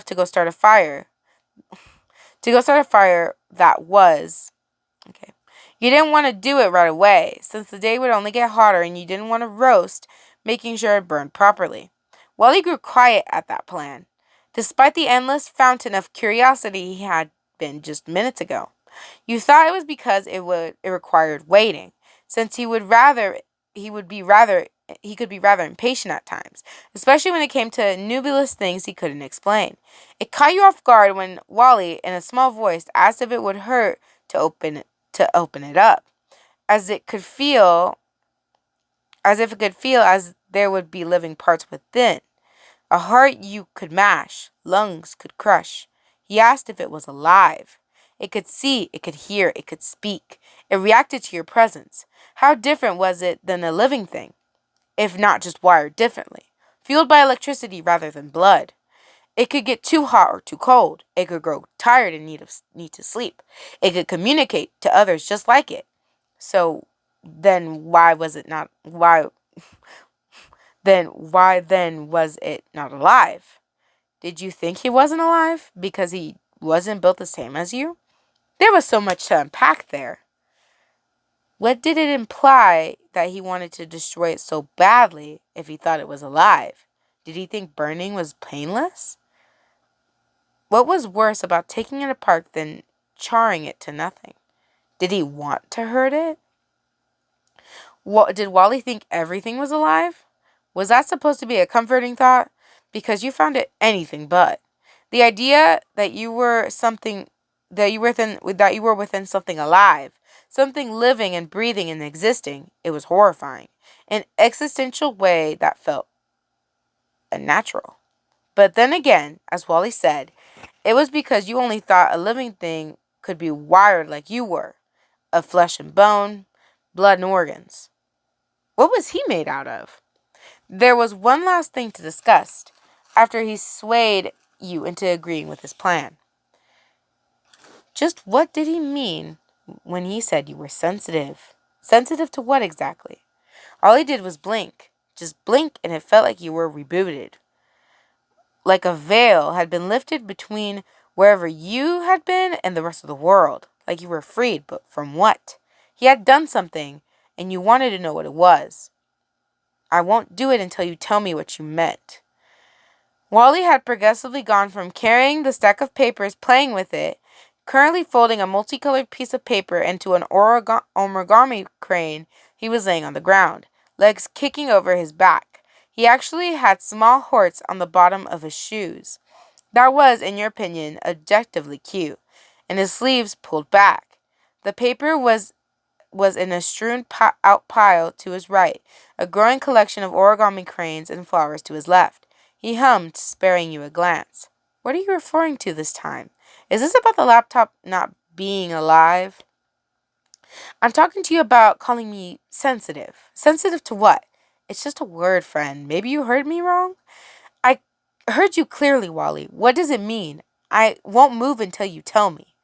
to go start a fire. That was okay. You didn't want to do it right away, since the day would only get hotter and you didn't want to roast, making sure it burned properly. Wally grew quiet at that plan, despite the endless fountain of curiosity he had been just minutes ago. You thought it was because it required waiting, since he could be rather impatient at times, especially when it came to nebulous things he couldn't explain. It caught you off guard when Wally, in a small voice, asked if it would hurt to open it up, as if it could feel as there would be living parts within. A heart you could mash, lungs could crush. He asked if it was alive. It could see, it could hear, it could speak. It reacted to your presence. How different was it than a living thing, if not just wired differently, fueled by electricity rather than blood? It could get too hot or too cold. It could grow tired and need to sleep. It could communicate to others just like it. So then why then was it not alive? Did you think he wasn't alive because he wasn't built the same as you? There was so much to unpack there. What did it imply that he wanted to destroy it so badly if he thought it was alive? Did he think burning was painless? What was worse about taking it apart than charring it to nothing? Did he want to hurt it? Did Wally think everything was alive? Was that supposed to be a comforting thought? Because you found it anything but. The idea that you were within something alive, something living and breathing and existing, it was horrifying. An existential way that felt unnatural. But then again, as Wally said, it was because you only thought a living thing could be wired like you were, of flesh and bone, blood and organs. What was he made out of? There was one last thing to discuss after he swayed you into agreeing with his plan. Just what did he mean when he said you were sensitive? Sensitive to what exactly? All he did was blink. Just blink, and it felt like you were rebooted. Like a veil had been lifted between wherever you had been and the rest of the world. Like you were freed, but from what? He had done something, and you wanted to know what it was. I won't do it until you tell me what you meant. Wally had progressively gone from carrying the stack of papers, playing with it, currently folding a multicolored piece of paper into an origami crane. He was laying on the ground, legs kicking over his back. He actually had small horts on the bottom of his shoes. That was, in your opinion, objectively cute, and his sleeves pulled back. The paper was was in a strewn-out pile to his right, a growing collection of origami cranes and flowers to his left. He hummed, sparing you a glance. What are you referring to this time? Is this about the laptop not being alive? I'm talking to you about calling me sensitive. Sensitive to what? It's just a word, friend. Maybe you heard me wrong? I heard you clearly, Wally. What does it mean? I won't move until you tell me.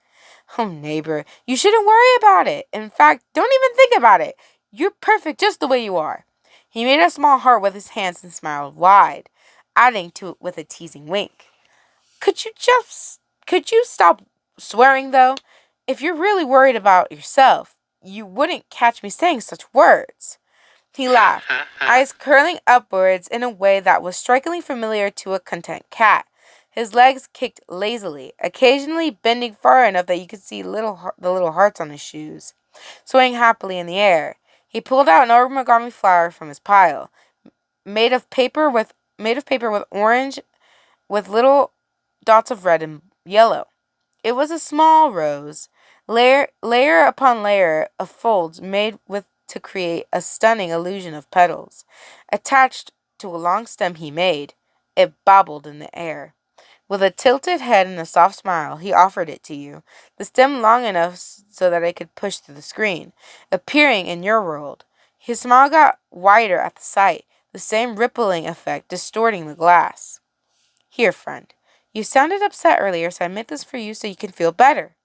Oh, neighbor, you shouldn't worry about it. In fact, don't even think about it. You're perfect just the way you are. He made a small heart with his hands and smiled wide, adding to it with a teasing wink. Could you stop swearing, though? If you're really worried about yourself, you wouldn't catch me saying such words. He laughed, eyes curling upwards in a way that was strikingly familiar to a content cat. His legs kicked lazily, occasionally bending far enough that you could see the little hearts on his shoes, swaying happily in the air. He pulled out an origami flower from his pile, made of paper with orange, with little dots of red and yellow. It was a small rose, layer upon layer of folds made with to create a stunning illusion of petals. Attached to a long stem he made, it bobbled in the air. With a tilted head and a soft smile, he offered it to you, the stem long enough so that it could push through the screen, appearing in your world. His smile got wider at the sight, the same rippling effect distorting the glass. Here, friend. You sounded upset earlier, so I made this for you so you can feel better.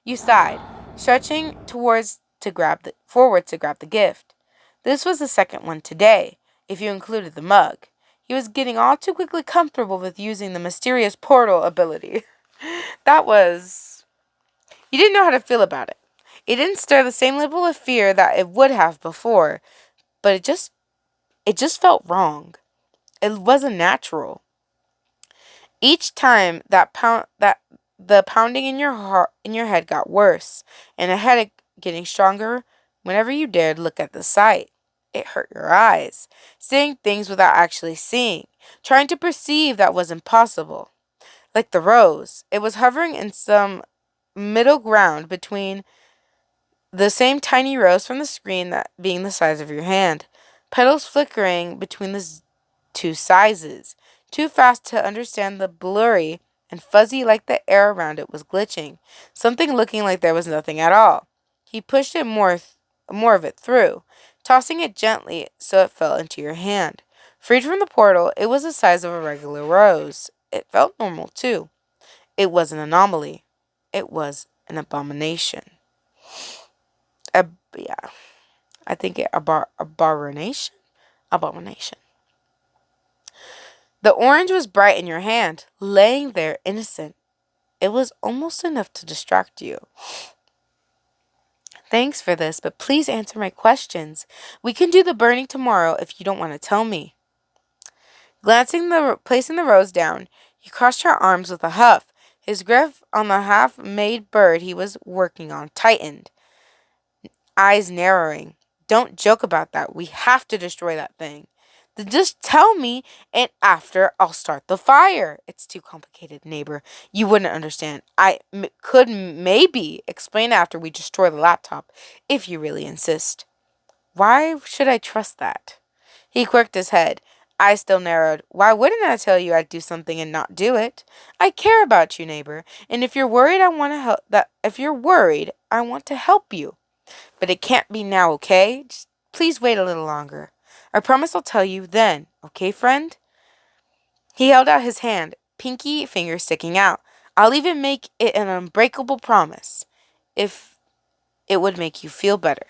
You sighed, stretching forward to grab the gift. This was the second one today, if you included the mug. He was getting all too quickly comfortable with using the mysterious portal ability. You didn't know how to feel about it. It didn't stir the same level of fear that it would have before, but it just felt wrong. It wasn't natural. Each time that the pounding in your head got worse, and a headache getting stronger whenever you dared look at the sight. It hurt your eyes, seeing things without actually seeing, trying to perceive that was impossible. Like the rose, it was hovering in some middle ground between the same tiny rose from the screen that being the size of your hand, petals flickering between the two sizes, too fast to understand the blurry and fuzzy like the air around it was glitching, something looking like there was nothing at all. He pushed it more of it through, tossing it gently so it fell into your hand. Freed from the portal, it was the size of a regular rose. It felt normal, too. It was an anomaly. It was an abomination. Yeah, I think abomination? Abomination. The orange was bright in your hand, laying there innocent. It was almost enough to distract you. Thanks for this, but please answer my questions. We can do the burning tomorrow if you don't want to tell me. Placing the rose down, he crossed your arms with a huff. His grip on the half-made bird he was working on tightened, eyes narrowing. Don't joke about that. We have to destroy that thing. Then just tell me, and after I'll start the fire. It's too complicated, neighbor. You wouldn't understand. Could maybe explain after we destroy the laptop, if you really insist. Why should I trust that? He quirked his head, eyes still narrowed. Why wouldn't I tell you I'd do something and not do it? I care about you, neighbor, and if you're worried, I want to help. If you're worried, I want to help you. But it can't be now, okay? Just please wait a little longer. I promise I'll tell you then, okay, friend? He held out his hand, pinky finger sticking out. I'll even make it an unbreakable promise, if it would make you feel better.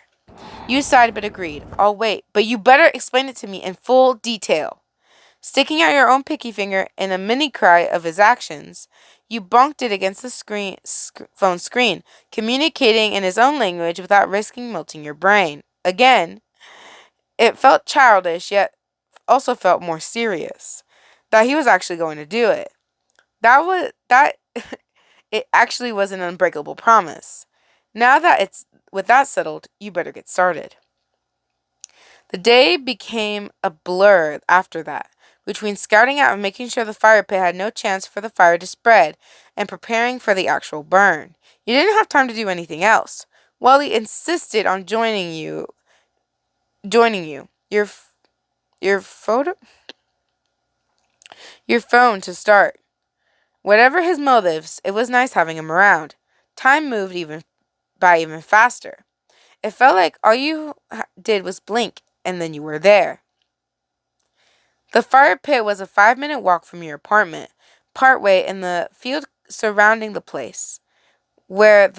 You sighed but agreed. I'll wait, but you better explain it to me in full detail. Sticking out your own pinky finger in a mini cry of his actions, you bonked it against the phone screen, communicating in his own language without risking melting your brain. Again, it felt childish, yet also felt more serious. That he was actually going to do it. It actually was an unbreakable promise. Now that it's with that settled, you better get started. The day became a blur after that, between scouting out and making sure the fire pit had no chance for the fire to spread, and preparing for the actual burn. You didn't have time to do anything else. Wally insisted on joining you. Your photo, your phone to start. Whatever his motives, it was nice having him around. Time moved even faster. It felt like all you did was blink, and then you were there. The fire pit was a 5-minute walk from your apartment, partway in the field surrounding the place, where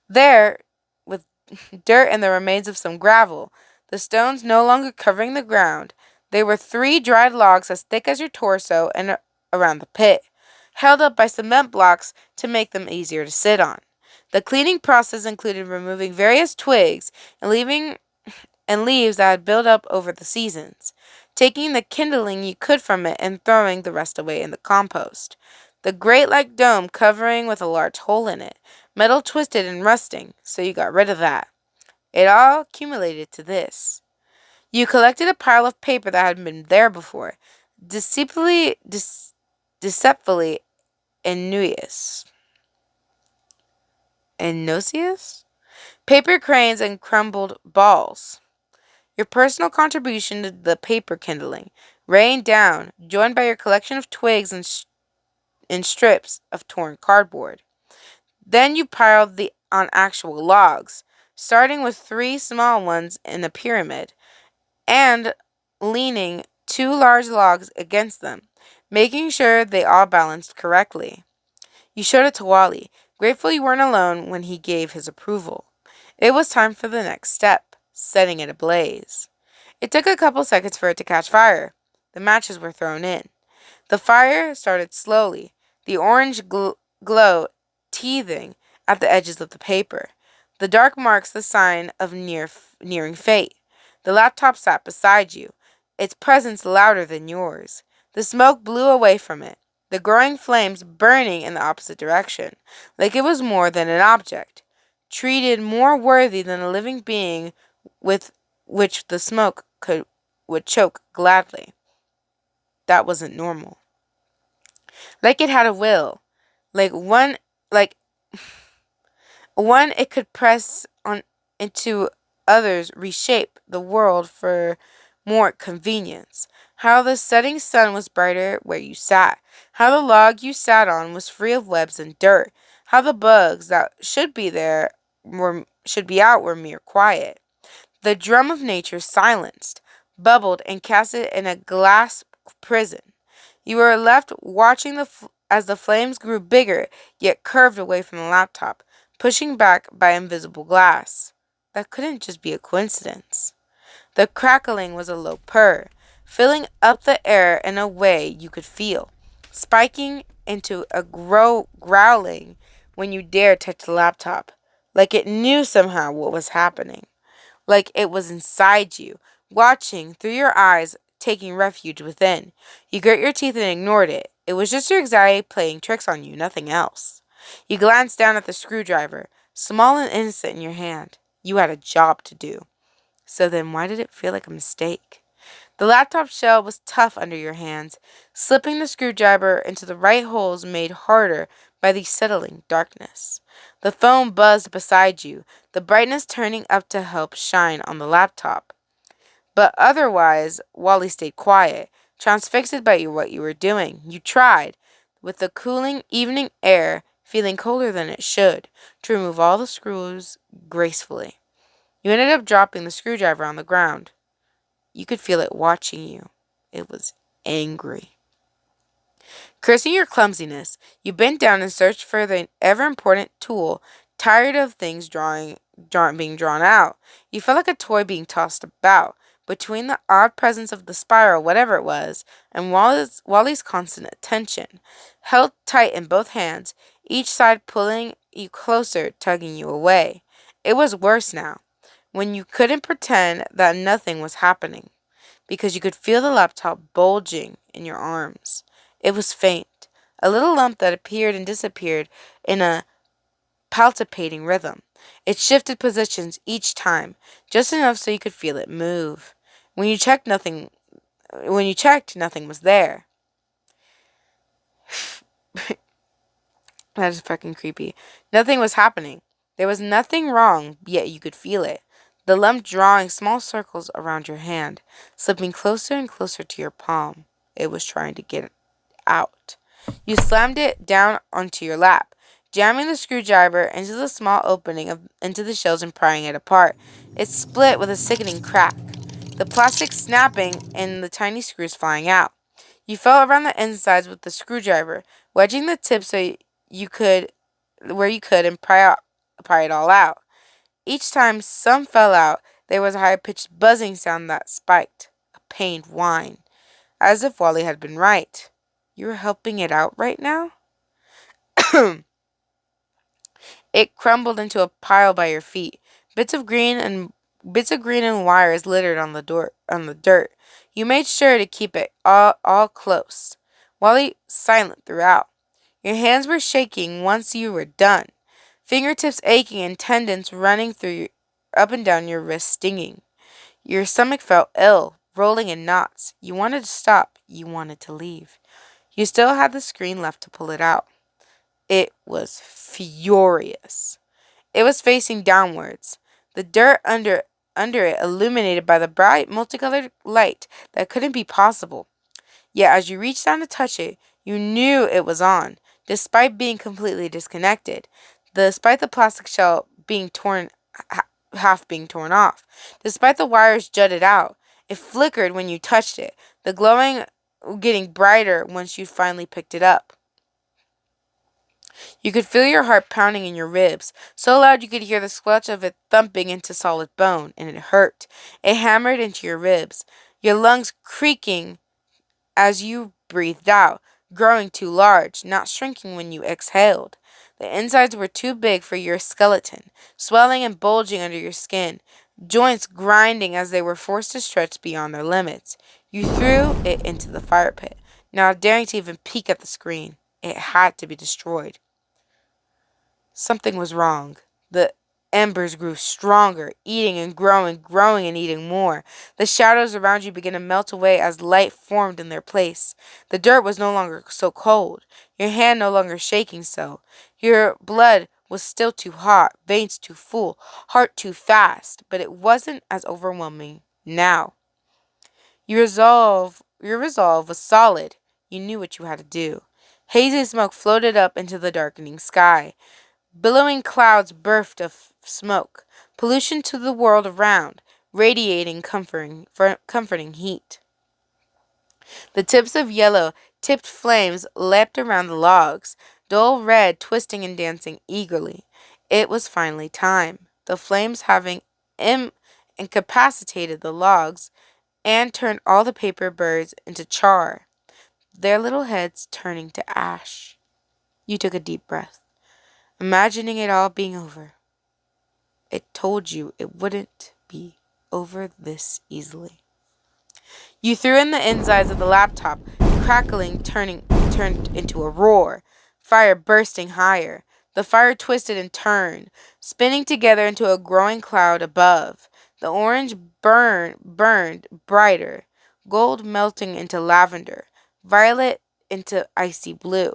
there, with dirt and the remains of some gravel, the stones no longer covering the ground. They were 3 dried logs as thick as your torso and around the pit, held up by cement blocks to make them easier to sit on. The cleaning process included removing various twigs and leaves that had built up over the seasons, taking the kindling you could from it and throwing the rest away in the compost. The grate-like dome covering with a large hole in it, metal twisted and rusting, so you got rid of that. It all accumulated to this. You collected a pile of paper that had been there before, deceptively innocuous. Innocuous? Paper cranes and crumbled balls. Your personal contribution to the paper kindling, rained down, joined by your collection of twigs and strips of torn cardboard. Then you piled on actual logs, starting with 3 small ones in a pyramid, and leaning 2 large logs against them, making sure they all balanced correctly. You showed it to Wally, grateful you weren't alone when he gave his approval. It was time for the next step, setting it ablaze. It took a couple seconds for it to catch fire. The matches were thrown in. The fire started slowly, the orange glow teething at the edges of the paper. The dark marks the sign of nearing fate. The laptop sat beside you, its presence louder than yours. The smoke blew away from it, the growing flames burning in the opposite direction, like it was more than an object, treated more worthy than a living being with which the smoke would choke gladly. That wasn't normal. Like it had a will, like like one it could press on into others, reshape the world for more convenience. How the setting sun was brighter where you sat. How the log you sat on was free of webs and dirt. How the bugs that should be out were mere quiet. The drum of nature silenced, bubbled, and cast it in a glass prison. You were left watching as the flames grew bigger, yet curved away from the laptop, pushing back by invisible glass. That couldn't just be a coincidence. The crackling was a low purr, filling up the air in a way you could feel, spiking into a growling when you dared touch the laptop, like it knew somehow what was happening, like it was inside you, watching through your eyes, taking refuge within. You grit your teeth and ignored it. It was just your anxiety playing tricks on you, nothing else. You glanced down at the screwdriver, small and innocent in your hand. You had a job to do. So then why did it feel like a mistake? The laptop shell was tough under your hands, slipping the screwdriver into the right holes made harder by the settling darkness. The phone buzzed beside you, the brightness turning up to help shine on the laptop. But otherwise, Wally stayed quiet, transfixed by what you were doing. You tried, with the cooling evening air feeling colder than it should, to remove all the screws gracefully. You ended up dropping the screwdriver on the ground. You could feel it watching you. It was angry. Cursing your clumsiness, you bent down and searched for the ever-important tool, tired of things being drawn out. You felt like a toy being tossed about, between the odd presence of the spiral, whatever it was, and Wally's constant attention, held tight in both hands, each side pulling you closer, tugging you away. It was worse now, when you couldn't pretend that nothing was happening, because you could feel the laptop bulging in your arms. It was faint, a little lump that appeared and disappeared in a palpitating rhythm. It shifted positions each time, just enough so you could feel it move. When you checked, nothing was there. That is fucking creepy. Nothing was happening. There was nothing wrong, yet you could feel it. The lump drawing small circles around your hand, slipping closer and closer to your palm. It was trying to get out. You slammed it down onto your lap, jamming the screwdriver into the small opening into the shells and prying it apart. It split with a sickening crack, the plastic snapping and the tiny screws flying out. You felt around the insides with the screwdriver, wedging the tip so you could, where you could, and pry it all out. Each time some fell out, there was a high-pitched buzzing sound that spiked, a pained whine, as if Wally had been right. You were helping it out right now? It crumbled into a pile by your feet. Bits of green and wires littered on the dirt. You made sure to keep it all close. Wally silent throughout. Your hands were shaking once you were done. Fingertips aching and tendons running up and down your wrists stinging. Your stomach felt ill, rolling in knots. You wanted to stop. You wanted to leave. You still had the screen left to pull it out. It was furious. It was facing downwards, the dirt under it illuminated by the bright, multicolored light that couldn't be possible. Yet as you reached down to touch it, you knew it was on, despite being completely disconnected, despite the plastic shell being half being torn off, despite the wires jutted out. It flickered when you touched it, the glowing getting brighter once you finally picked it up. You could feel your heart pounding in your ribs, so loud you could hear the squelch of it thumping into solid bone, and it hurt. It hammered into your ribs, your lungs creaking as you breathed out, growing too large, not shrinking when you exhaled. The insides were too big for your skeleton, swelling and bulging under your skin, joints grinding as they were forced to stretch beyond their limits. You threw it into the fire pit, not daring to even peek at the screen. It had to be destroyed. Something was wrong. The embers grew stronger, eating and growing and eating more. The shadows around you began to melt away as light formed in their place. The dirt was no longer so cold, your hand no longer shaking so. Your blood was still too hot, veins too full, heart too fast, but it wasn't as overwhelming now. Your resolve was solid. You knew what you had to do. Hazy smoke floated up into the darkening sky. Billowing clouds burst of smoke, pollution to the world around, radiating comforting heat. The tips of yellow-tipped flames leapt around the logs, dull red twisting and dancing eagerly. It was finally time. The flames having incapacitated the logs and turned all the paper birds into char, their little heads turning to ash. You took a deep breath, imagining it all being over. It told you it wouldn't be over this easily. You threw in the insides of the laptop, crackling, turned into a roar, fire bursting higher. The fire twisted and turned, spinning together into a growing cloud above. The orange burned brighter, gold melting into lavender, violet into icy blue.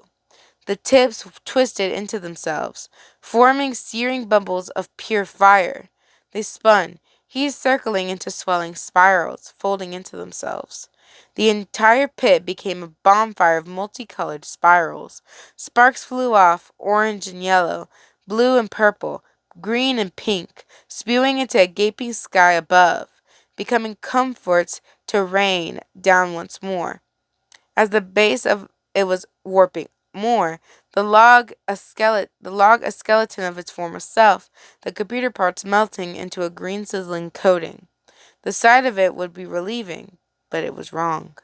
The tips twisted into themselves, forming searing bubbles of pure fire. They spun, heat circling into swelling spirals, folding into themselves. The entire pit became a bonfire of multicolored spirals. Sparks flew off, orange and yellow, blue and purple, green and pink, spewing into a gaping sky above, becoming comforts to rain down once more. As the base of it was warping more, the log a skeleton of its former self, the computer parts melting into a green sizzling coating. The sight of it would be relieving, but it was wrong.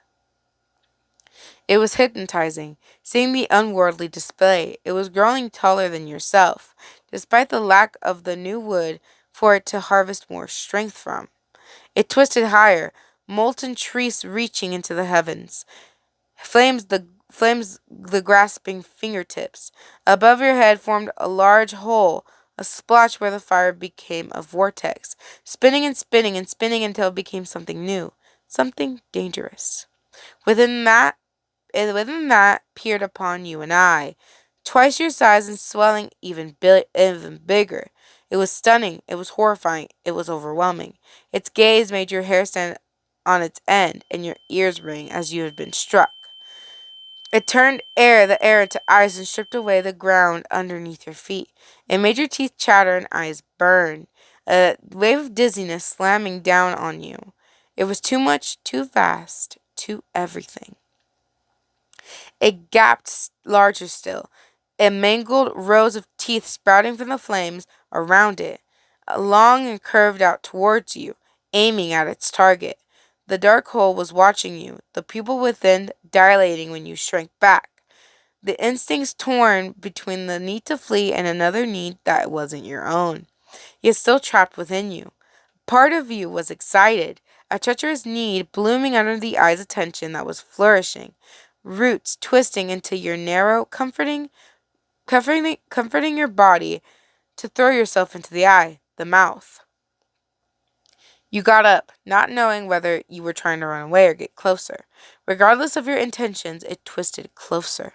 It was hypnotizing, seeing the unworldly display. It was growing taller than yourself, despite the lack of the new wood for it to harvest more strength from. It twisted higher, molten trees reaching into the heavens. Flames the grasping fingertips. Above your head formed a large hole, a splotch where the fire became a vortex, spinning and spinning and spinning until it became something new, something dangerous. Within that peered upon you and I, twice your size and swelling even bigger. It was stunning, it was horrifying, it was overwhelming. Its gaze made your hair stand on its end and your ears ring as you had been struck. It turned the air into ice and stripped away the ground underneath your feet. It made your teeth chatter and eyes burn, a wave of dizziness slamming down on you. It was too much, too fast, too everything. It gaped larger still, a mangled rows of teeth sprouting from the flames around it, long and curved out towards you, aiming at its target. The dark hole was watching you, the pupil within dilating when you shrank back. The instincts torn between the need to flee and another need that wasn't your own, yet still trapped within you. Part of you was excited, a treacherous need blooming under the eye's attention that was flourishing, roots twisting into your narrow, comforting your body to throw yourself into the eye, the mouth. You got up, not knowing whether you were trying to run away or get closer. Regardless of your intentions, it twisted closer.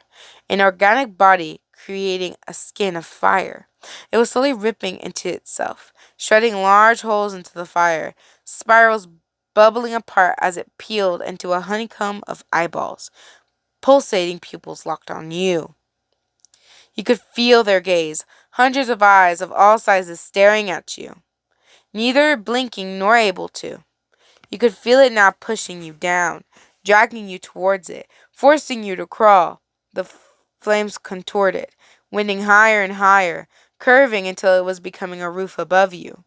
An organic body creating a skin of fire. It was slowly ripping into itself, shredding large holes into the fire, spirals bubbling apart as it peeled into a honeycomb of eyeballs, pulsating pupils locked on you. You could feel their gaze, hundreds of eyes of all sizes staring at you, neither blinking nor able to. You could feel it now pushing you down, dragging you towards it, forcing you to crawl. The flames contorted, winding higher and higher, curving until it was becoming a roof above you,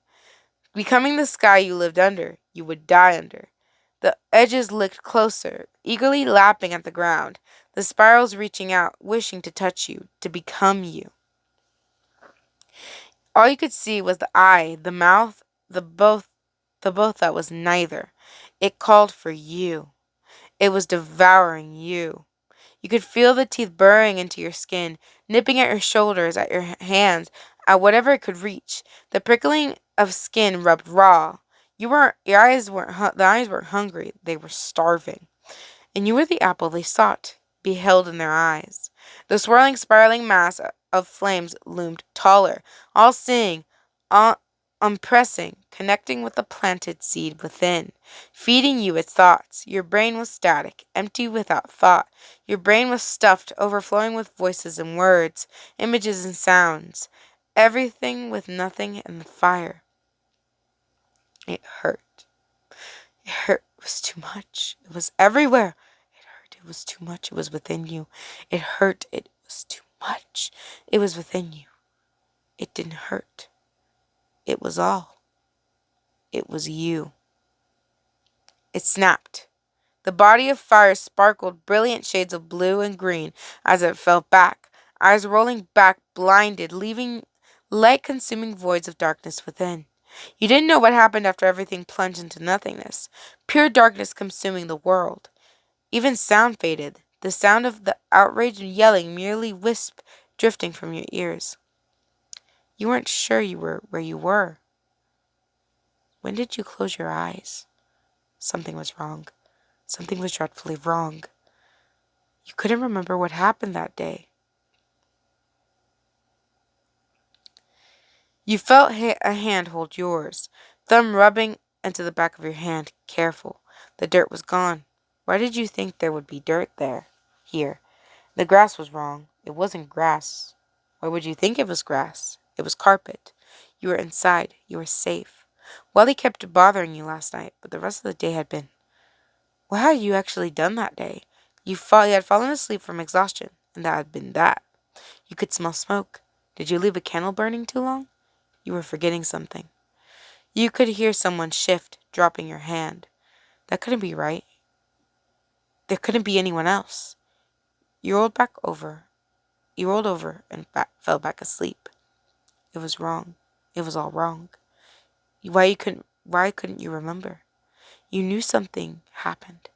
becoming the sky you lived under, you would die under. The edges licked closer, eagerly lapping at the ground, the spirals reaching out, wishing to touch you, to become you. All you could see was the eye, the mouth, the both that was neither. It called for you. It was devouring you. You could feel the teeth burrowing into your skin, nipping at your shoulders, at your hands, at whatever it could reach. The prickling of skin rubbed raw. The eyes weren't hungry, they were starving. And you were the apple they sought, beheld in their eyes. The swirling, spiraling mass of flames loomed taller, all seeing, all unpressing, connecting with the planted seed within, feeding you its thoughts. Your brain was static, empty without thought. Your brain was stuffed, overflowing with voices and words, images and sounds, everything with nothing in the fire. It hurt. It hurt. It was too much. It was everywhere. It hurt. It was too much. It was within you. It hurt. It was too much. It was within you. It didn't hurt. It was all. It was you. It snapped. The body of fire sparkled brilliant shades of blue and green as it fell back, eyes rolling back blinded, leaving light-consuming voids of darkness within. You didn't know what happened after everything plunged into nothingness, pure darkness consuming the world. Even sound faded, the sound of the outraged yelling merely wisp drifting from your ears. You weren't sure you were where you were. When did you close your eyes? Something was wrong. Something was dreadfully wrong. You couldn't remember what happened that day. You felt a hand hold yours, thumb rubbing into the back of your hand, careful. The dirt was gone. Why did you think there would be dirt there? Here. The grass was wrong. It wasn't grass. Why would you think it was grass? It was carpet. You were inside. You were safe. Wally kept bothering you last night, but the rest of the day had been. What had you actually done that day? You had fallen asleep from exhaustion, and that had been that. You could smell smoke. Did you leave a candle burning too long? You were forgetting something. You could hear someone shift, dropping your hand. That couldn't be right. There couldn't be anyone else. You rolled over and fell back asleep. It was wrong. It was all wrong. Why couldn't you remember? You knew something happened.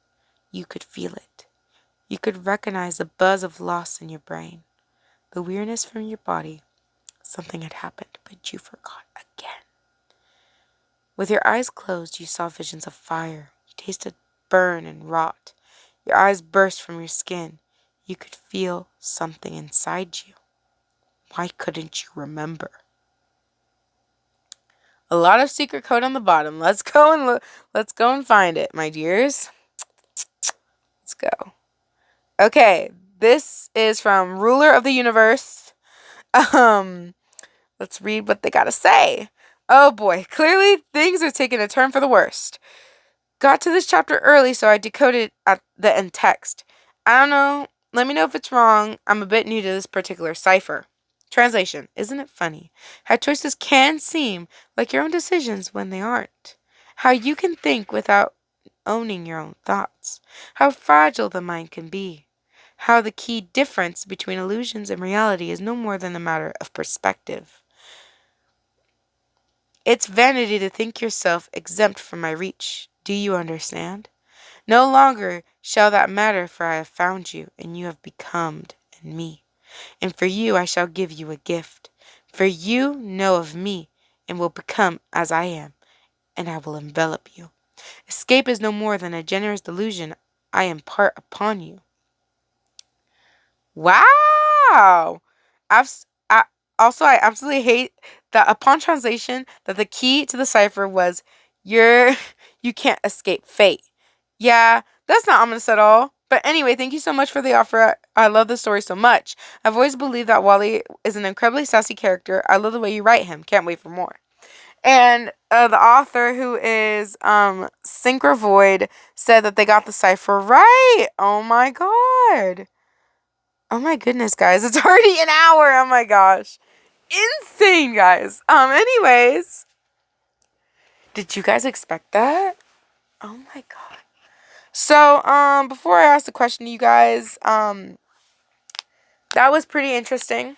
You could feel it. You could recognize the buzz of loss in your brain, the weariness from your body. Something had happened, but you forgot again. With your eyes closed, you saw visions of fire. You tasted burn and rot. Your eyes burst from your skin. You could feel something inside you. Why couldn't you remember? A lot of secret code on the bottom. Let's go and let's go and find it, my dears. Let's go. Okay, this is from Ruler of the Universe. Let's read what they gotta say. Oh boy, clearly things are taking a turn for the worst. Got to this chapter early, so I decoded at the end text. I don't know. Let me know if it's wrong. I'm a bit new to this particular cipher. Translation. Isn't it funny how choices can seem like your own decisions when they aren't? How you can think without owning your own thoughts. How fragile the mind can be. How the key difference between illusions and reality is no more than a matter of perspective. It's vanity to think yourself exempt from my reach. Do you understand? No longer shall that matter, for I have found you, and you have become in me. And for you I shall give you a gift. For you know of me, and will become as I am, and I will envelop you. Escape is no more than a generous delusion I impart upon you. Wow! I I absolutely hate that upon translation that the key to the cipher was you can't escape fate. Yeah, that's not ominous at all. But anyway, thank you so much for the offer. I love the story so much. I've always believed that Wally is an incredibly sassy character. I love the way you write him. Can't wait for more. And the author, who is Synchrovoid, said that they got the cipher right. Oh my god. Oh my goodness, guys. It's already an hour. Oh my gosh. Insane, guys. Anyways. Did you guys expect that? Oh my god. So, before I ask the question to you guys, that was pretty interesting.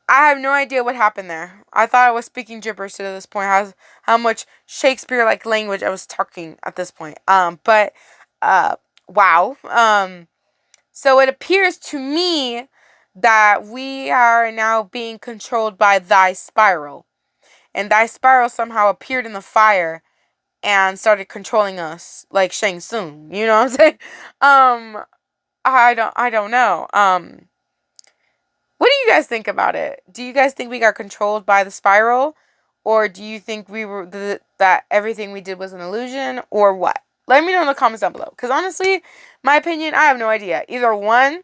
I have no idea what happened there. I thought I was speaking gibberish to this point. How much Shakespeare-like language I was talking at this point. But, wow. So it appears to me that we are now being controlled by thy spiral. And thy spiral somehow appeared in the fire and started controlling us like Shang Tsung. You know what I'm saying? I don't know. What do you guys think about it? Do you guys think we got controlled by the spiral? Or do you think we were that everything we did was an illusion, or what? Let me know in the comments down below. Because honestly, my opinion, I have no idea. Either one,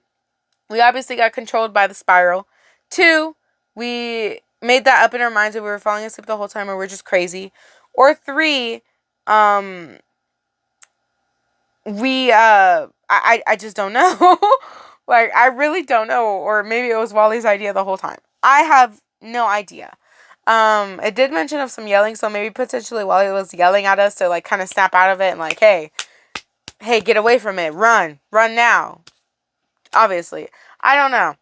we obviously got controlled by the spiral. Two, we made that up in our minds that we were falling asleep the whole time or we're just crazy. Or three, I just don't know. Like, I really don't know. Or maybe it was Wally's idea the whole time. I have no idea. It did mention of some yelling, so maybe potentially Wally was yelling at us to, like, kind of snap out of it and, like, hey, get away from it. Run now. Obviously. I don't know.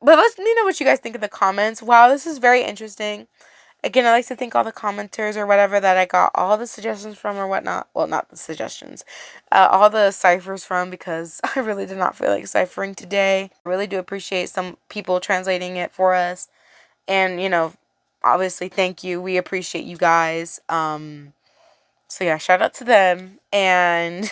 But let me know what you guys think in the comments. Wow, this is very interesting. Again, I like to thank all the commenters or whatever that I got all the suggestions from or whatnot. Well, not the suggestions. All the ciphers from, because I really did not feel like ciphering today. I really do appreciate some people translating it for us. And, you know, obviously, thank you. We appreciate you guys. So, yeah, shout out to them. And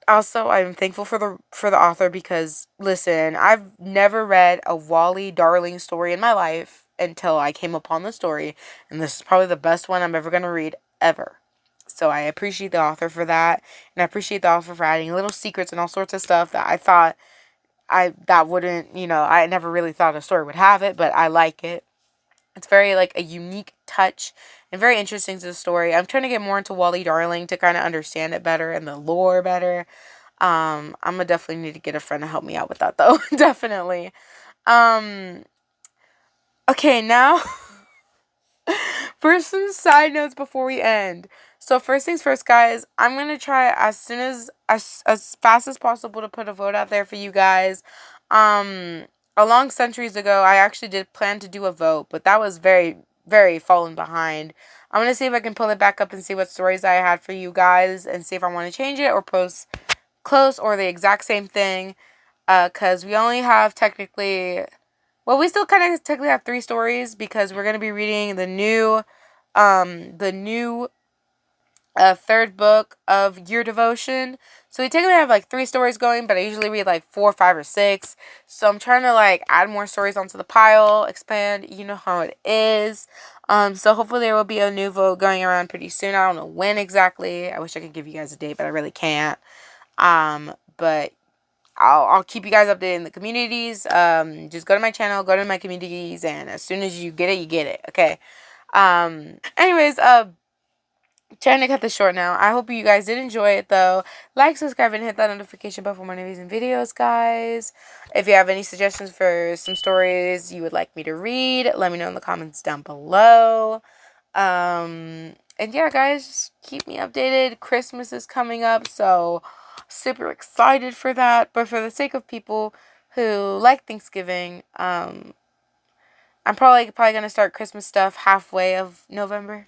also, I'm thankful for the author because, listen, I've never read a Wally Darling story in my life until I came upon the story, and this is probably the best one I'm ever going to read, ever. So I appreciate the author for that, and I appreciate the author for adding little secrets and all sorts of stuff that I thought that wouldn't, I never really thought a story would have it, but I like it. It's very, like, a unique touch and very interesting to the story. I'm trying to get more into Wally Darling to kind of understand it better and the lore better. I'm gonna definitely need to get a friend to help me out with that, though. Definitely. Okay, now for some side notes before we end. So first things first, guys, I'm gonna try as fast as possible to put a vote out there for you guys. A long centuries ago, I actually did plan to do a vote, but that was very, very fallen behind. I'm gonna see if I can pull it back up and see what stories I had for you guys and see if I want to change it or post close or the exact same thing. Because we only have technically, well, we still kind of technically have 3 stories because we're gonna be reading the new a third book of your devotion. So we technically have like 3 stories going, but I usually read like 4, 5, or 6. So I'm trying to like add more stories onto the pile, expand. You know how it is. So hopefully there will be a new vote going around pretty soon. I don't know when exactly. I wish I could give you guys a date, but I really can't. But I'll keep you guys updated in the communities. Just go to my channel, go to my communities, and as soon as you get it, you get it. Okay. Anyways, trying to cut this short now. I hope you guys did enjoy it though. Like, subscribe, and hit that notification bell for more amazing videos, guys. If you have any suggestions for some stories you would like me to read, let me know in the comments down below. And yeah, guys, just keep me updated. Christmas is coming up, so super excited for that. But for the sake of people who like Thanksgiving, I'm probably gonna start Christmas stuff halfway of November.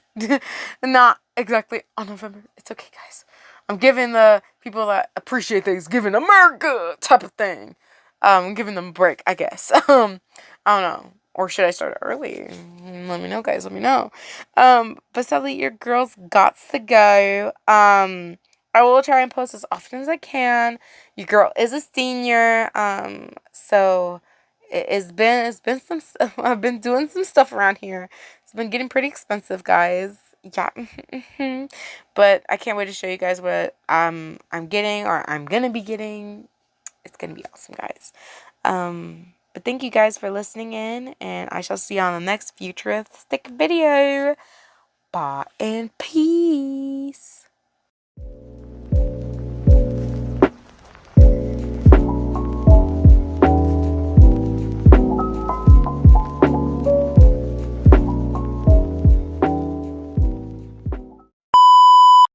Not exactly on November. It's okay, guys. I'm giving the people that appreciate Thanksgiving America type of thing. Giving them a break, I guess. I don't know. Or should I start early? Let me know, guys. Let me know. But sadly, your girl's got to go. I will try and post as often as I can. Your girl is a senior. So it's been some. I've been doing some stuff around here. It's been getting pretty expensive, guys. Yeah. But I can't wait to show you guys what I'm getting, or I'm gonna be getting. It's gonna be awesome, guys. But thank you guys for listening in, and I shall see you on the next futuristic video. Bye and peace.